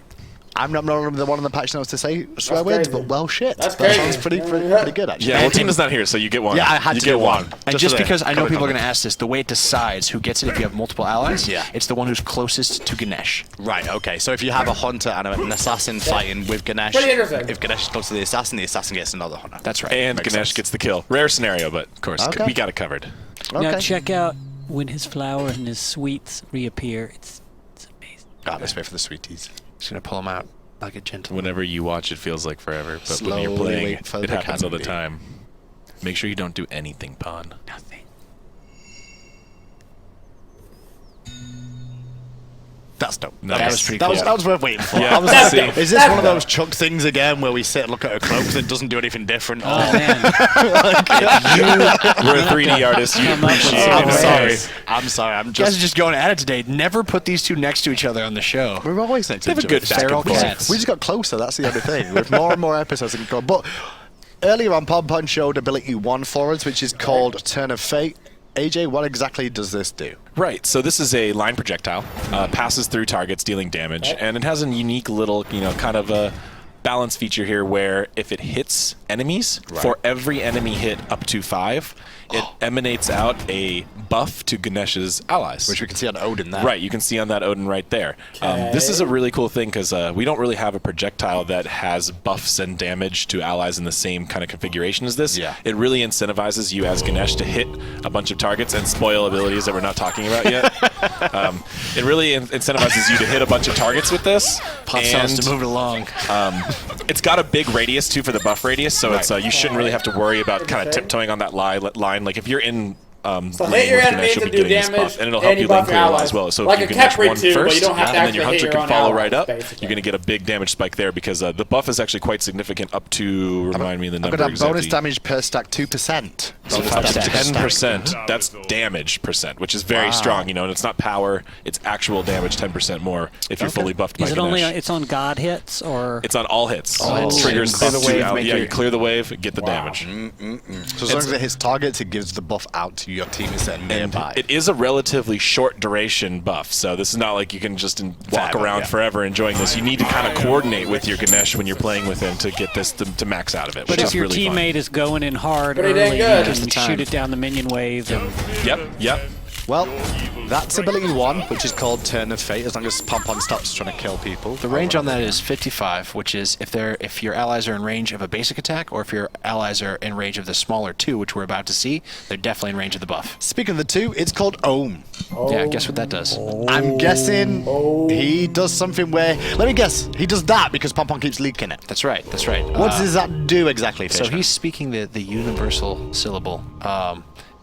I'm not the one on the patch notes to say swear words, but well, shit. That's that crazy. sounds pretty good, actually. Yeah, well, Tina's not here, so you get one. Yeah, I had you to get do one. And just because I know Got it people are covered. going to ask this, the way it decides who gets it if you have multiple allies, it's the one who's closest to Ganesh. Right, okay. So if you have a hunter and an assassin fighting with Ganesh, Pretty interesting. if Ganesh is close to the assassin gets another hunter. That's right. And Makes Ganesh sense. gets the kill. Rare scenario, but of course, Okay. we got it covered. Now Okay. check out when his flower and his sweets reappear. It's amazing. God, let's wait for the sweeties. Just going to pull him out like a gentle. Whenever you watch, it feels like forever, but when you're Slowly playing, wait for it the happens all the candy. time. Make sure you don't do anything, Pawn. Nothing. That's dope. Nice. That was pretty That cool. was, that was worth waiting for. Yeah, I was that's like, dope. is this one of those Chuck things again where we sit and look at a cloak that doesn't do anything different? Oh man. We're a 3D artist. You Come up with appreciate some I'm it. sorry. I'm sorry. I'm You guys are just. just going at it today. Never put these two next to each other on the show. We're always next to They have each a good other. back and Feral forth. cats. We just got closer. That's the other thing. With more and more episodes that can go. But earlier on, Pon showed ability 1 for us, which is called Turn of Fate. AJ, what exactly does this do? Right, so this is a line projectile, passes through targets, dealing damage, and it has a unique little, kind of a balance feature here where if it hits enemies, for every enemy hit up to 5, it emanates out a buff to Ganesh's allies. Which we can see on Odin there. Right, you can see on that Odin right there. This is a really cool thing because we don't really have a projectile that has buffs and damage to allies in the same kind of configuration as this. Yeah. It really incentivizes you as Ganesh to hit a bunch of targets and spoil abilities that we're not talking about yet. It really incentivizes you to hit a bunch of targets with this. Pop sounds to move it along. It's got a big radius too for the buff radius, so it's you shouldn't really have to worry about kind of tiptoeing on that line. Like if you're in So hit your enemies and do damage, and it'll help you lane clear a lot as well. So like if a you Ganesh Kepri one too, but first, you don't have to and then your actually hit hunter your can own follow allies, right up, basically. you're going to get a big damage spike there because the buff is actually quite significant up to, remind me of the I'm number going to have bonus exactly. damage per stack 2%. So Bonus damage per stack. 10%, that's damage percent, which is very strong, and it's not power, it's actual damage 10% more if you're fully buffed by Is it Ganesh. only it's on God hits or? It's on all hits. All hits. Triggers Clear buff the wave, to out. make Yeah, your- you clear the wave, get the damage. So as long as it hits targets, it gives the buff out to your teammates that are nearby. It is a relatively short duration buff, so this is not like you can just walk Forever, around yeah. forever enjoying this. You need to kind of coordinate with your Ganesh when you're playing with him to get this to max out of it, But which if is your really fun. teammate is going in hard Pretty dang early, good. you Just can shoot it down the minion wave. And Yep. Well, that's ability 1, which is called Turn of Fate, as long as Pom stops trying to kill people. The range on that is 55, which is if your allies are in range of a basic attack, or if your allies are in range of the smaller 2, which we're about to see, they're definitely in range of the buff. Speaking of the 2, it's called Ohm. Yeah, guess what that does? I'm guessing he does something where... Let me guess. He does that because Pom keeps leaking it. That's right. That's right. What does that do exactly, So Fishman? he's speaking the universal syllable.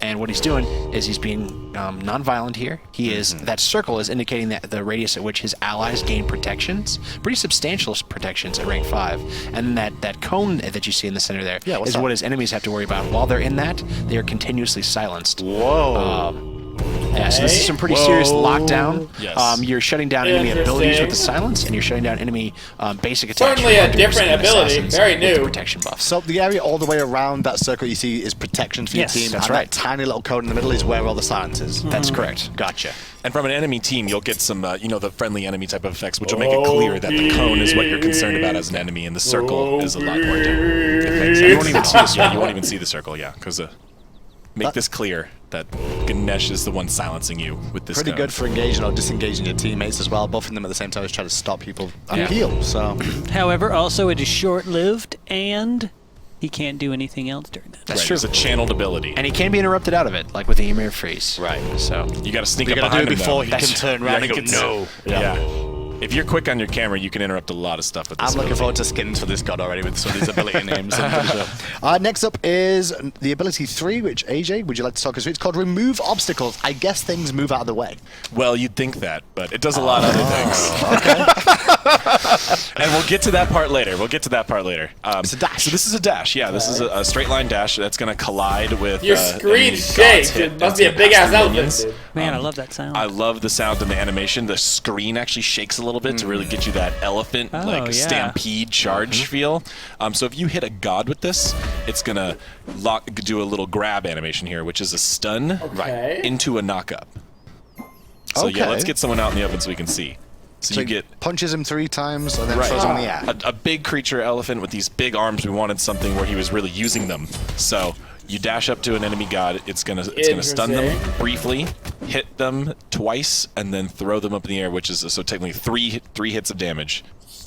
And what he's doing is he's being non-violent here. He is that circle is indicating that the radius at which his allies gain protections, pretty substantial protections at rank 5. And that cone that you see in the center there is what his enemies have to worry about. While they're in that, they are continuously silenced. Whoa. Yeah, so this is some pretty serious lockdown. Yes. You're shutting down enemy abilities with the silence, and you're shutting down enemy basic attacks. Certainly a different ability, very new. Protection buff. So the area all the way around that circle you see is protection for your team. That's and right. that tiny little cone in the middle is where all the silence is. That's correct. Gotcha. And from an enemy team, you'll get some, the friendly enemy type of effects, which will make it clear that the cone is what you're concerned about as an enemy, and the circle is a lot more different. You won't even see this. Yeah, you won't even see the circle. Yeah, because make this clear that Ganesh is the one silencing you with this. Pretty good for engaging or disengaging your teammates as well. Buffing them at the same time as trying to stop people and heal. So, however, also it is short-lived, and he can't do anything else during that. That's true. It's a channeled ability, and he can be interrupted out of it, like with the Ymir freeze. Right. So you got to sneak you up behind him before though. he can turn around and go no. Yeah. If you're quick on your camera, you can interrupt a lot of stuff with this. I'm looking forward to skins for this god already with some of these ability names. Next up is the ability 3, which AJ, would you like to talk us through? It's called Remove Obstacles. I guess things move out of the way. Well, you'd think that, but it does a lot of other things. And we'll get to that part later. It's a dash. So this is a dash. Yeah, this is a straight line dash that's going to collide with your screen shakes. It must be a big ass elephant. Man, I love that sound. I love the sound and the animation. The screen actually shakes a little bit to really get you that elephant stampede charge feel. So if you hit a god with this, it's gonna do a little grab animation here, which is a stun into a knock-up. So yeah, let's get someone out in the open so we can see. So you get punches him 3 times and then throws him in the air. A big creature elephant with these big arms. We wanted something where he was really using them. So you dash up to an enemy god. It's gonna stun them briefly, hit them twice, and then throw them up in the air, which is so technically three hits of damage.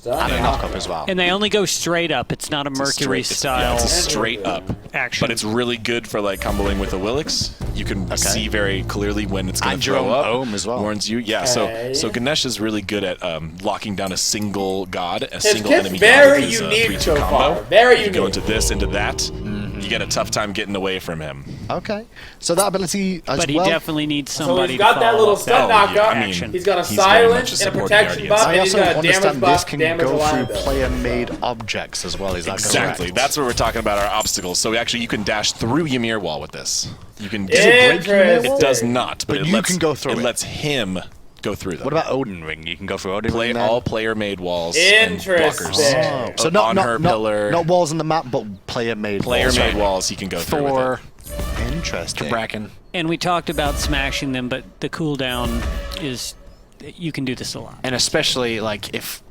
And a knock-up as well. And they only go straight up. It's not a Mercury style. It's a straight up action. But it's really good for like comboing with a Willix. You can see very clearly when it's going to throw up. Ohm as well. Warns you. Yeah. So Ganesh is really good at locking down a single god, His single kit's enemy very god with his unique 3-2 so combo. far. Very you unique. go into this, into that. You get a tough time getting away from him. Okay. So that ability as but he definitely needs So somebody he's got to that follow little up stun that knockup. action. He's got a He's very much silence a and a support protection guardian. buff, I and he's also got a understand damage this buff, can damage go through reliability. player-made objects as well. Is that Exactly. correct? That's what we're talking about, our obstacles. So actually, you can dash through Ymir wall with this. You can. It does not, but you can go through it. It lets him go through them. What about Odin Ring? You can go through Odin Ring. All player-made walls and blockers. So on her pillar. Not walls on the map, but player-made walls. Player-made walls. He can go through with it. Interesting. Bracken. And we talked about smashing them, but the cooldown is you can do this a lot. And especially like if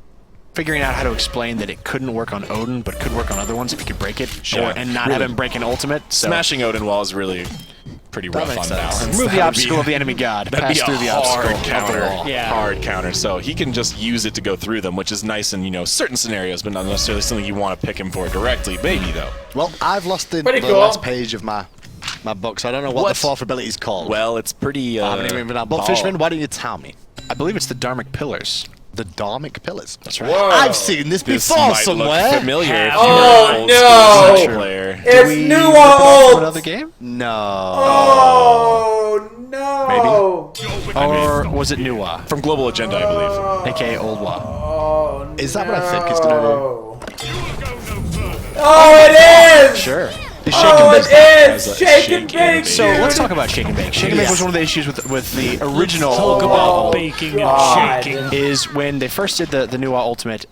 figuring out how to explain that it couldn't work on Odin, but could work on other ones if you could break it, and not have him break an ultimate. So. Smashing Odin wall is really pretty rough on balance. Remove the obstacle of the enemy god. That'd Pass be through the hard obstacle counter. of the wall. Hard counter. So he can just use it to go through them, which is nice in certain scenarios, but not necessarily something you want to pick him for directly. Maybe though. Well, I've lost the cool. last page of my book, so I don't know what the fourth ability is called. Well, it's pretty. I haven't even been out. But Fishman, why don't you tell me? I believe it's the Dharmic Pillars. The Dharmic Pillars. That's right. Whoa. I've seen this before might somewhere. Look familiar if you're Oh, an old no. school player. It's new old. Another game? No. Oh no. Maybe. Or was it Nuwa? From Global Agenda, I believe. AKA Old Wa. Oh, Is that what I think it's gonna do? Oh, it is. Sure. The Oh, Shake it and is. Shake and bake. So let's talk about Shake and Bake. Shake and Bake was one of the issues with the original Talk about baking and shaking. is when they first did the Nuwa Ultimate,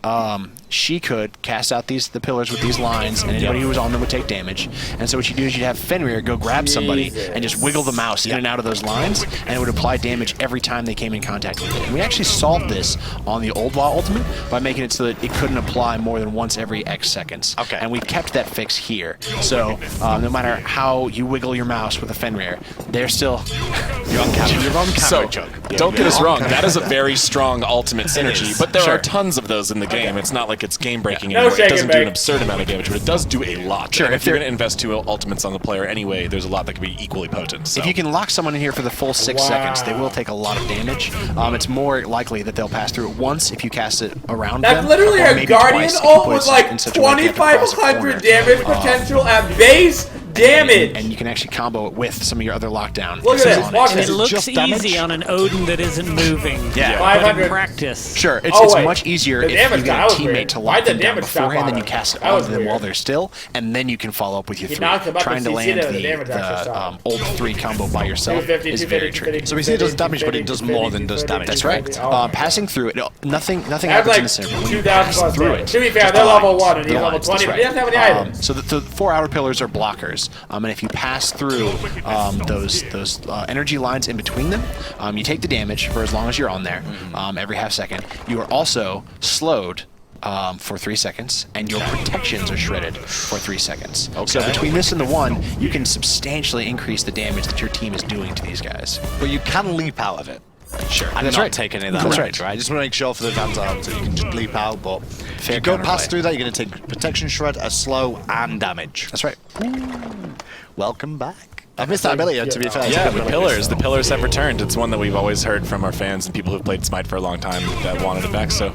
she could cast out the pillars with these lines, and anybody who was on them would take damage. And so what you do is you'd have Fenrir go grab somebody and just wiggle the mouse in and out of those lines, and it would apply damage every time they came in contact with it. And we actually solved this on the Old Wa Ultimate by making it so that it couldn't apply more than once every X seconds. Okay. And we kept that fix here. So no matter how you wiggle your mouse with a Fenrir, they're still... You're on camera. So, don't get us wrong, that is a very strong ultimate synergy, but there are tons of those in the game. It's not like it's game-breaking anymore. It doesn't do an absurd amount of damage, but it does do a lot. Sure, and if if you're they're- going to invest 2 ultimates on the player anyway, there's a lot that can be equally potent. So. If you can lock someone in here for the full 6 seconds, they will take a lot of damage. It's more likely that they'll pass through it once if you cast it around them. That's literally or a maybe Guardian twice if you ult put with it like in such a way that they have to cross a 2,500 corner. damage potential at base. damage. And you can actually combo it with some of your other lockdown. Look at this. Watch And this. it looks easy on an Odin that isn't moving. Yeah. But 500. in practice. Sure, it's wait. much easier The if you damage get that a was teammate weird. to Why'd lock the them down damage stop beforehand, on then you it? cast it That was onto them while weird. they're still, and then you can follow up with your He 3. knocked him up Trying and to CC'd land it, and the damage actually stopped. old 3 combo by yourself 250, is very 250, tricky. So we see it does damage, but it does more than does damage. That's right. Passing through it, nothing That's happens like in the center. When you 2,000 pass plus through damage. it, To be fair, just they're the level lines, 1 and he's the level lines, 20, that's but he right. doesn't have any items. So the 4 outer pillars are blockers, and if you pass through those energy lines in between them, you take the damage for as long as you're on there, every half second. You are also slowed for 3 seconds, and your protections are shredded for 3 seconds. So between this and the 1, you can substantially increase the damage that your team is doing to these guys. But you can leap out of it. Sure. And That's not right. take any of that That's damage, right? I just want to make sure for the Van's arms that you can just leap out, but if you go past through that, you're going to take protection shred, a slow, and damage. That's right. Welcome back. I missed that ability, to be fair. Yeah, the pillars. The pillars have returned. It's one that we've always heard from our fans and people who've played Smite for a long time that wanted it back. So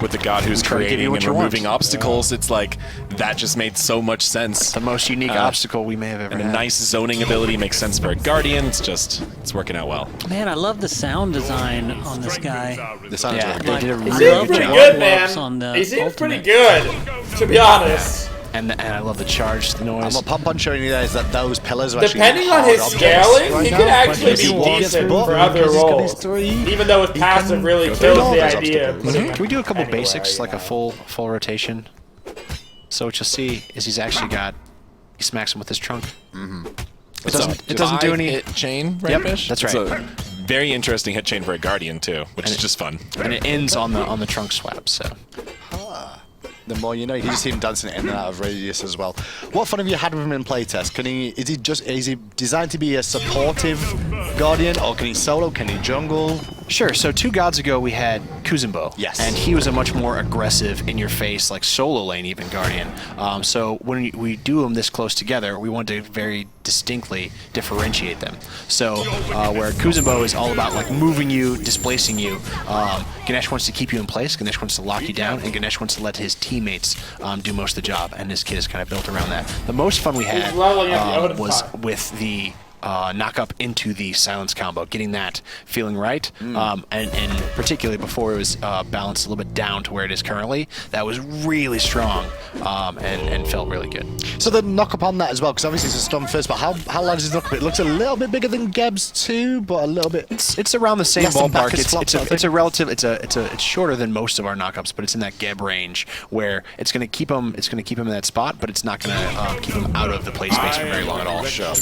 with the god who's Try to give you creating what and you want. removing obstacles, it's like that just made so much sense. The most unique obstacle we may have ever And a had. nice zoning ability makes sense for a guardian. It's working out well. Man, I love the sound design on this guy. The sound Yeah, is they did a He really seems good pretty job. good, On the man. He seems pretty ultimate. good, to be honest. And I love the charge noise. And what Pom showing you there is that those pillars are actually Depending on hard his objects scaling, right he now, could but actually if he be wants decent to, for other because he's got roles. these 3, Even though his he passive can really go kills through all the those idea. obstacles. Can we do a couple Anywhere, basics, like you a full rotation? So what you'll see is he's actually got, he smacks him with his trunk. It doesn't do any hit chain, right, Yep, Fish? that's It's right. a very interesting hit chain for a guardian too, which is just fun. And it ends on the trunk swap. So the more you know. You can just see him dancing in and out of radius as well. What fun have you had with him in playtest? Is he designed to be a supportive guardian, or can he solo? Can he jungle? Sure. So 2 gods ago we had Customizable. Yes. And he was a much more aggressive, in-your-face, like solo lane even guardian. So when we do them this close together, we want to very distinctly differentiate them. So where Customizable is all about like moving you, displacing you, Ganesh wants to keep you in place. Ganesh wants to lock you down, and Ganesh wants to let his teammates do most of the job. And his kit is kind of built around that. The most fun we had was with the knock up into the silence combo, getting that feeling right, and particularly before it was balanced a little bit down to where it is currently, that was really strong and felt really good. So the knock up on that as well, because obviously it's a stun first, but how large is the knock up? It looks a little bit bigger than Geb's too, but a little bit. It's around the same less than ballpark. Bacchus flop, It's a relative. It's shorter than most of our knockups, but it's in that Geb range where it's going to keep him. It's going to keep him in that spot, but it's not going to keep him out of the play space for very long at all. Sure.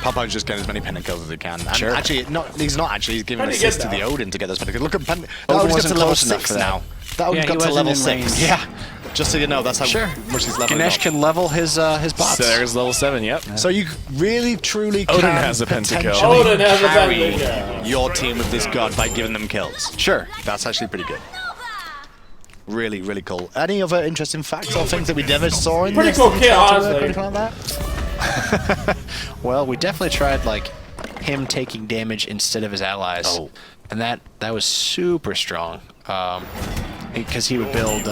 Popo's just getting as many pentakill kills as he can. And Sure. actually, he's not actually. He's giving Pretty assist good, to the though. Odin to get those pentakill. Look at Odin Odin's got wasn't to level close enough 6 for that. now. That Odin Yeah, got he to level wasn't in 6. range. Yeah. Just so you know, that's how much he's leveling Ganesh up. can level his bots. So there's level 7, yep. So you really, truly Odin can has a pentakill. potentially Odin has a carry pentakill. your team with this god by giving them kills. Sure. That's actually pretty good. Really, really cool. Any other interesting facts or things that we never saw in Pretty this? cool kit, Or honestly. anything like that? Well, we definitely tried like him taking damage instead of his allies, and that was super strong. Because he would build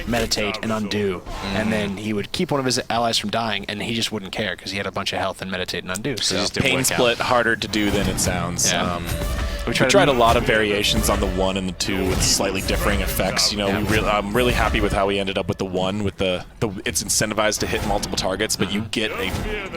meditate and undo, and then he would keep one of his allies from dying, and he just wouldn't care because he had a bunch of health and meditate and undo. So Pain split harder to do than it sounds. Yeah. We tried a lot of variations on the 1 and the 2 with slightly differing effects. You know, I'm really happy with how we ended up with the 1. With the it's incentivized to hit multiple targets, but you get a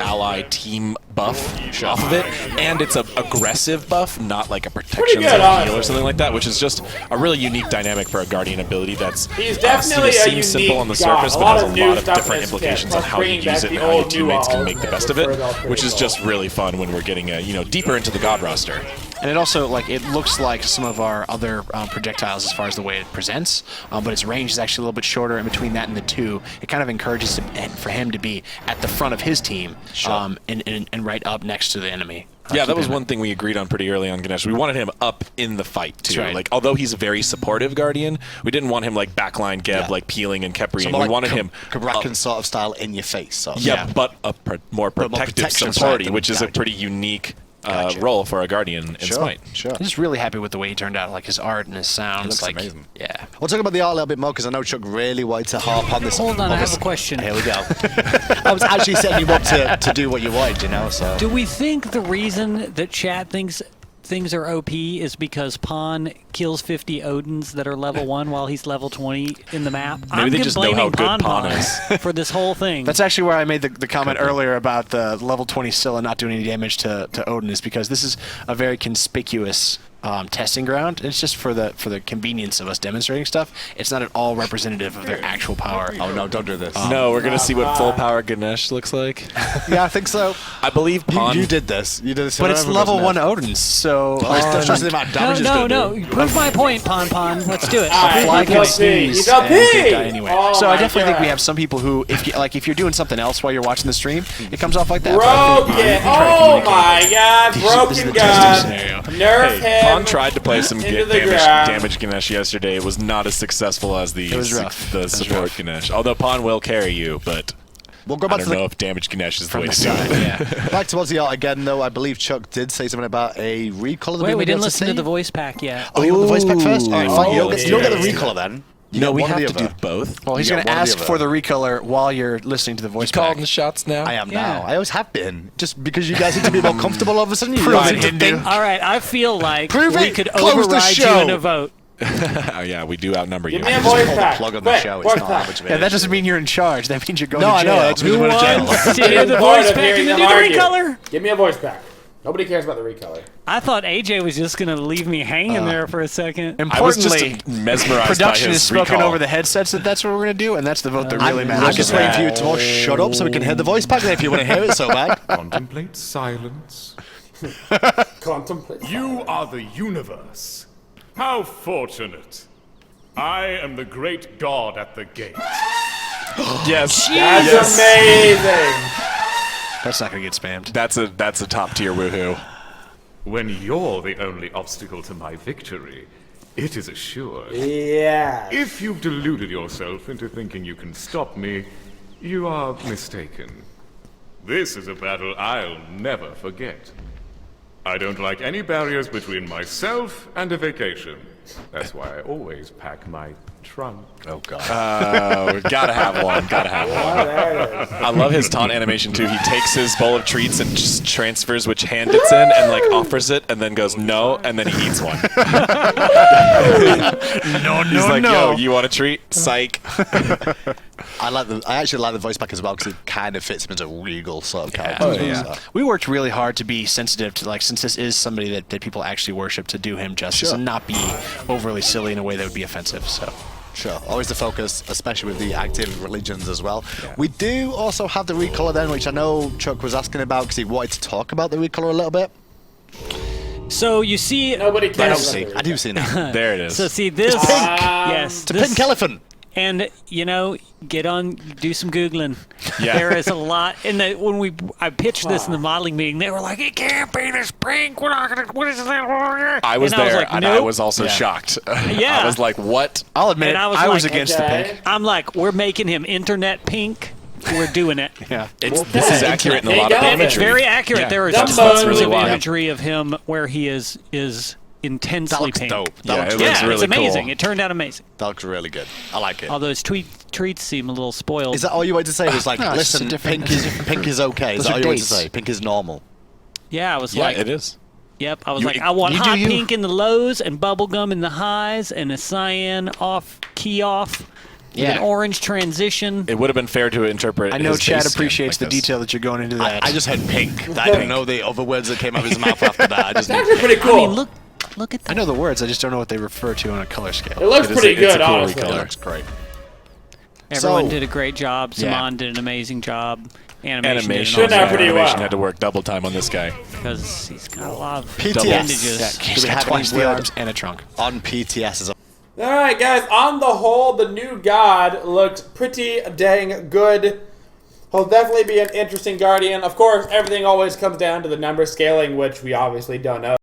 ally team buff off of it, and it's a aggressive buff, not like a protection good, zone honestly. heal or something like that, which is just a really unique dynamic for a guardian ability. That's He's definitely a seems unique simple on the god. surface, A but lot has of a new lot of stuff different in this implications kit, on plus how you bringing use back it and the how your old teammates can Ullr make the that best of was it, pretty well which is well. just really fun when we're getting deeper into the god roster. And it also, like, it looks like some of our other projectiles as far as the way it presents, but its range is actually a little bit shorter. In between that and the 2, it kind of encourages for him to be at the front of his team, and right up next to the enemy. Yeah, that was one thing we agreed on pretty early on Ganesh. We wanted him up in the fight, too. That's right. Like, although he's a very supportive guardian, we didn't want him, like, backline Geb, like, peeling and kept reading. So We more like wanted him... Kabrakan sort of style in your face. Sort of. Yeah, but a more protective protection supporty, side which is a gotcha. pretty unique role for a Guardian in Smite. Sure. I'm just really happy with the way he turned out, like his art and his sound. It looks like, amazing. Yeah. We'll talk about the art a little bit more because I know Chuck really wanted to harp on this. Hold on, I have a question. Here we go. I was actually setting you up to do what you wanted, you know. So. Do we think the reason that chat thinks things are OP is because Pawn kills 50 Odins that are level 1 while he's level 20 in the map? Maybe they just know how good Pawn is for this whole thing. That's actually where I made the comment earlier about the level 20 Scylla not doing any damage to Odin, is because this is a very conspicuous testing ground. It's just for the convenience of us demonstrating stuff. It's not at all representative of their actual power. Oh no, don't do this. No, we're gonna see what full power Ganesh looks like. Yeah, I think so. I believe Pawn. You did this. You did this. But it's level 1 Odin, so... That's just the amount of damage no. Prove my point, Pawn. Let's do it. Fly can sneeze and die anyway. Oh So I definitely think we have some people who, if you're doing something else while you're watching the stream, it comes off like that. Broken! Oh my god, broken gun! Nerf him! Pawn tried to play some damage Ganesh yesterday. It was not as successful as the support Ganesh. Although Pawn will carry you, but we'll go back I don't know if damage Ganesh is the way to do it. Yeah. Back towards the art again, though. I believe Chuck did say something about a recolor. Wait, we didn't listen to the voice pack yet. Oh, you want the voice pack first? All right, fine. You don't get the recolor then. No, we have to do both. Well, he's going to ask for the recolor while you're listening to the voice calling pack. the shots now? I am now. I always have been. Just because you guys seem to be more comfortable all of a sudden. You All guys seem to think. right, I feel like Prove we it. could Close the override you show. in a vote. Oh, yeah, we do outnumber you. Give me a voice pack. Plug on the show. It's not that much of Yeah, that doesn't mean you're in charge. That means you're going No, to I jail. know. That's Who going to jail. wants to hear the voice pack and then do the recolor? Give me a voice pack. Nobody cares about the recolor. I thought AJ was just going to leave me hanging there for a second. Importantly, mesmerized production by has his spoken recall. over the headsets that's what we're going to do, and that's the vote that really matters. I'm just waiting for you to all shut up so we can hear the voice pack if you want to hear it so bad. Contemplate silence. Contemplate. You are the universe. How fortunate. I am the great god at the gate. Yes. That's amazing. That's not going to get spammed. That's a top tier woohoo. When you're the only obstacle to my victory, it is assured. Yeah. If you've deluded yourself into thinking you can stop me, you are mistaken. This is a battle I'll never forget. I don't like any barriers between myself and a vacation. That's why I always pack my trunk. Oh god. We gotta have one. Gotta have one. I love his taunt animation too. He takes his bowl of treats and just transfers which hand it's in and like offers it and then goes no and then he eats one. He's like, yo, you want a treat? Psych. I actually like the voice pack as well because it kind of fits him as a regal sort of character. Oh, yeah. We worked really hard to be sensitive to, like, since this is somebody that people actually worship, to do him justice and not be overly silly in a way that would be offensive. So. Sure, always the focus, especially with the active religions as well. Yeah. We do also have the recolor then, which I know Chuck was asking about because he wanted to talk about the recolor a little bit. So you see, nobody cares. I do see that. There it is. So see this, it's pink. Yes, it's a pink elephant. And you know, do some googling. Yeah. There is a lot. And when I pitched this in the modeling meeting, they were like, "It can't be this pink. We're not gonna. What is that?" I was there, I was like, and nope. I was also shocked. Yeah. I was like, "What?" I'll admit, and I was against the pink. I'm like, "We're making him internet pink. We're doing it." Yeah. This is accurate in a lot of imagery. It's very accurate. Yeah. There is tons of imagery of him where he is intensely that looks pink. dope. It looks really it's amazing. cool. It turned out amazing. That looks really good. I like it. All those treats seem a little spoiled. Is that all you wanted to say? Was like, no, listen, pink is okay. Is that all you wanted to say? Pink is normal. Yeah, I was Yeah, like, it is. Yep, I was like, I want hot pink in the lows and bubblegum in the highs and a cyan key off. With an orange transition. It would have been fair to interpret. I know his Chad face appreciates like the detail that you're going into that. I just heard pink. I didn't know the other words that came out of his mouth after that. It's actually pretty cool. I mean, look at that. I know the words. I just don't know what they refer to on a color scale. It looks pretty good, honestly. It looks great. Everyone did a great job. Simon did an amazing job. Animation had to work double time on this guy because he's got a lot of PTS. He's got twice the arms and a trunk. On PTS is. Alright guys, on the whole, the new god looks pretty dang good. He'll definitely be an interesting Guardian. Of course, everything always comes down to the number scaling, which we obviously don't know.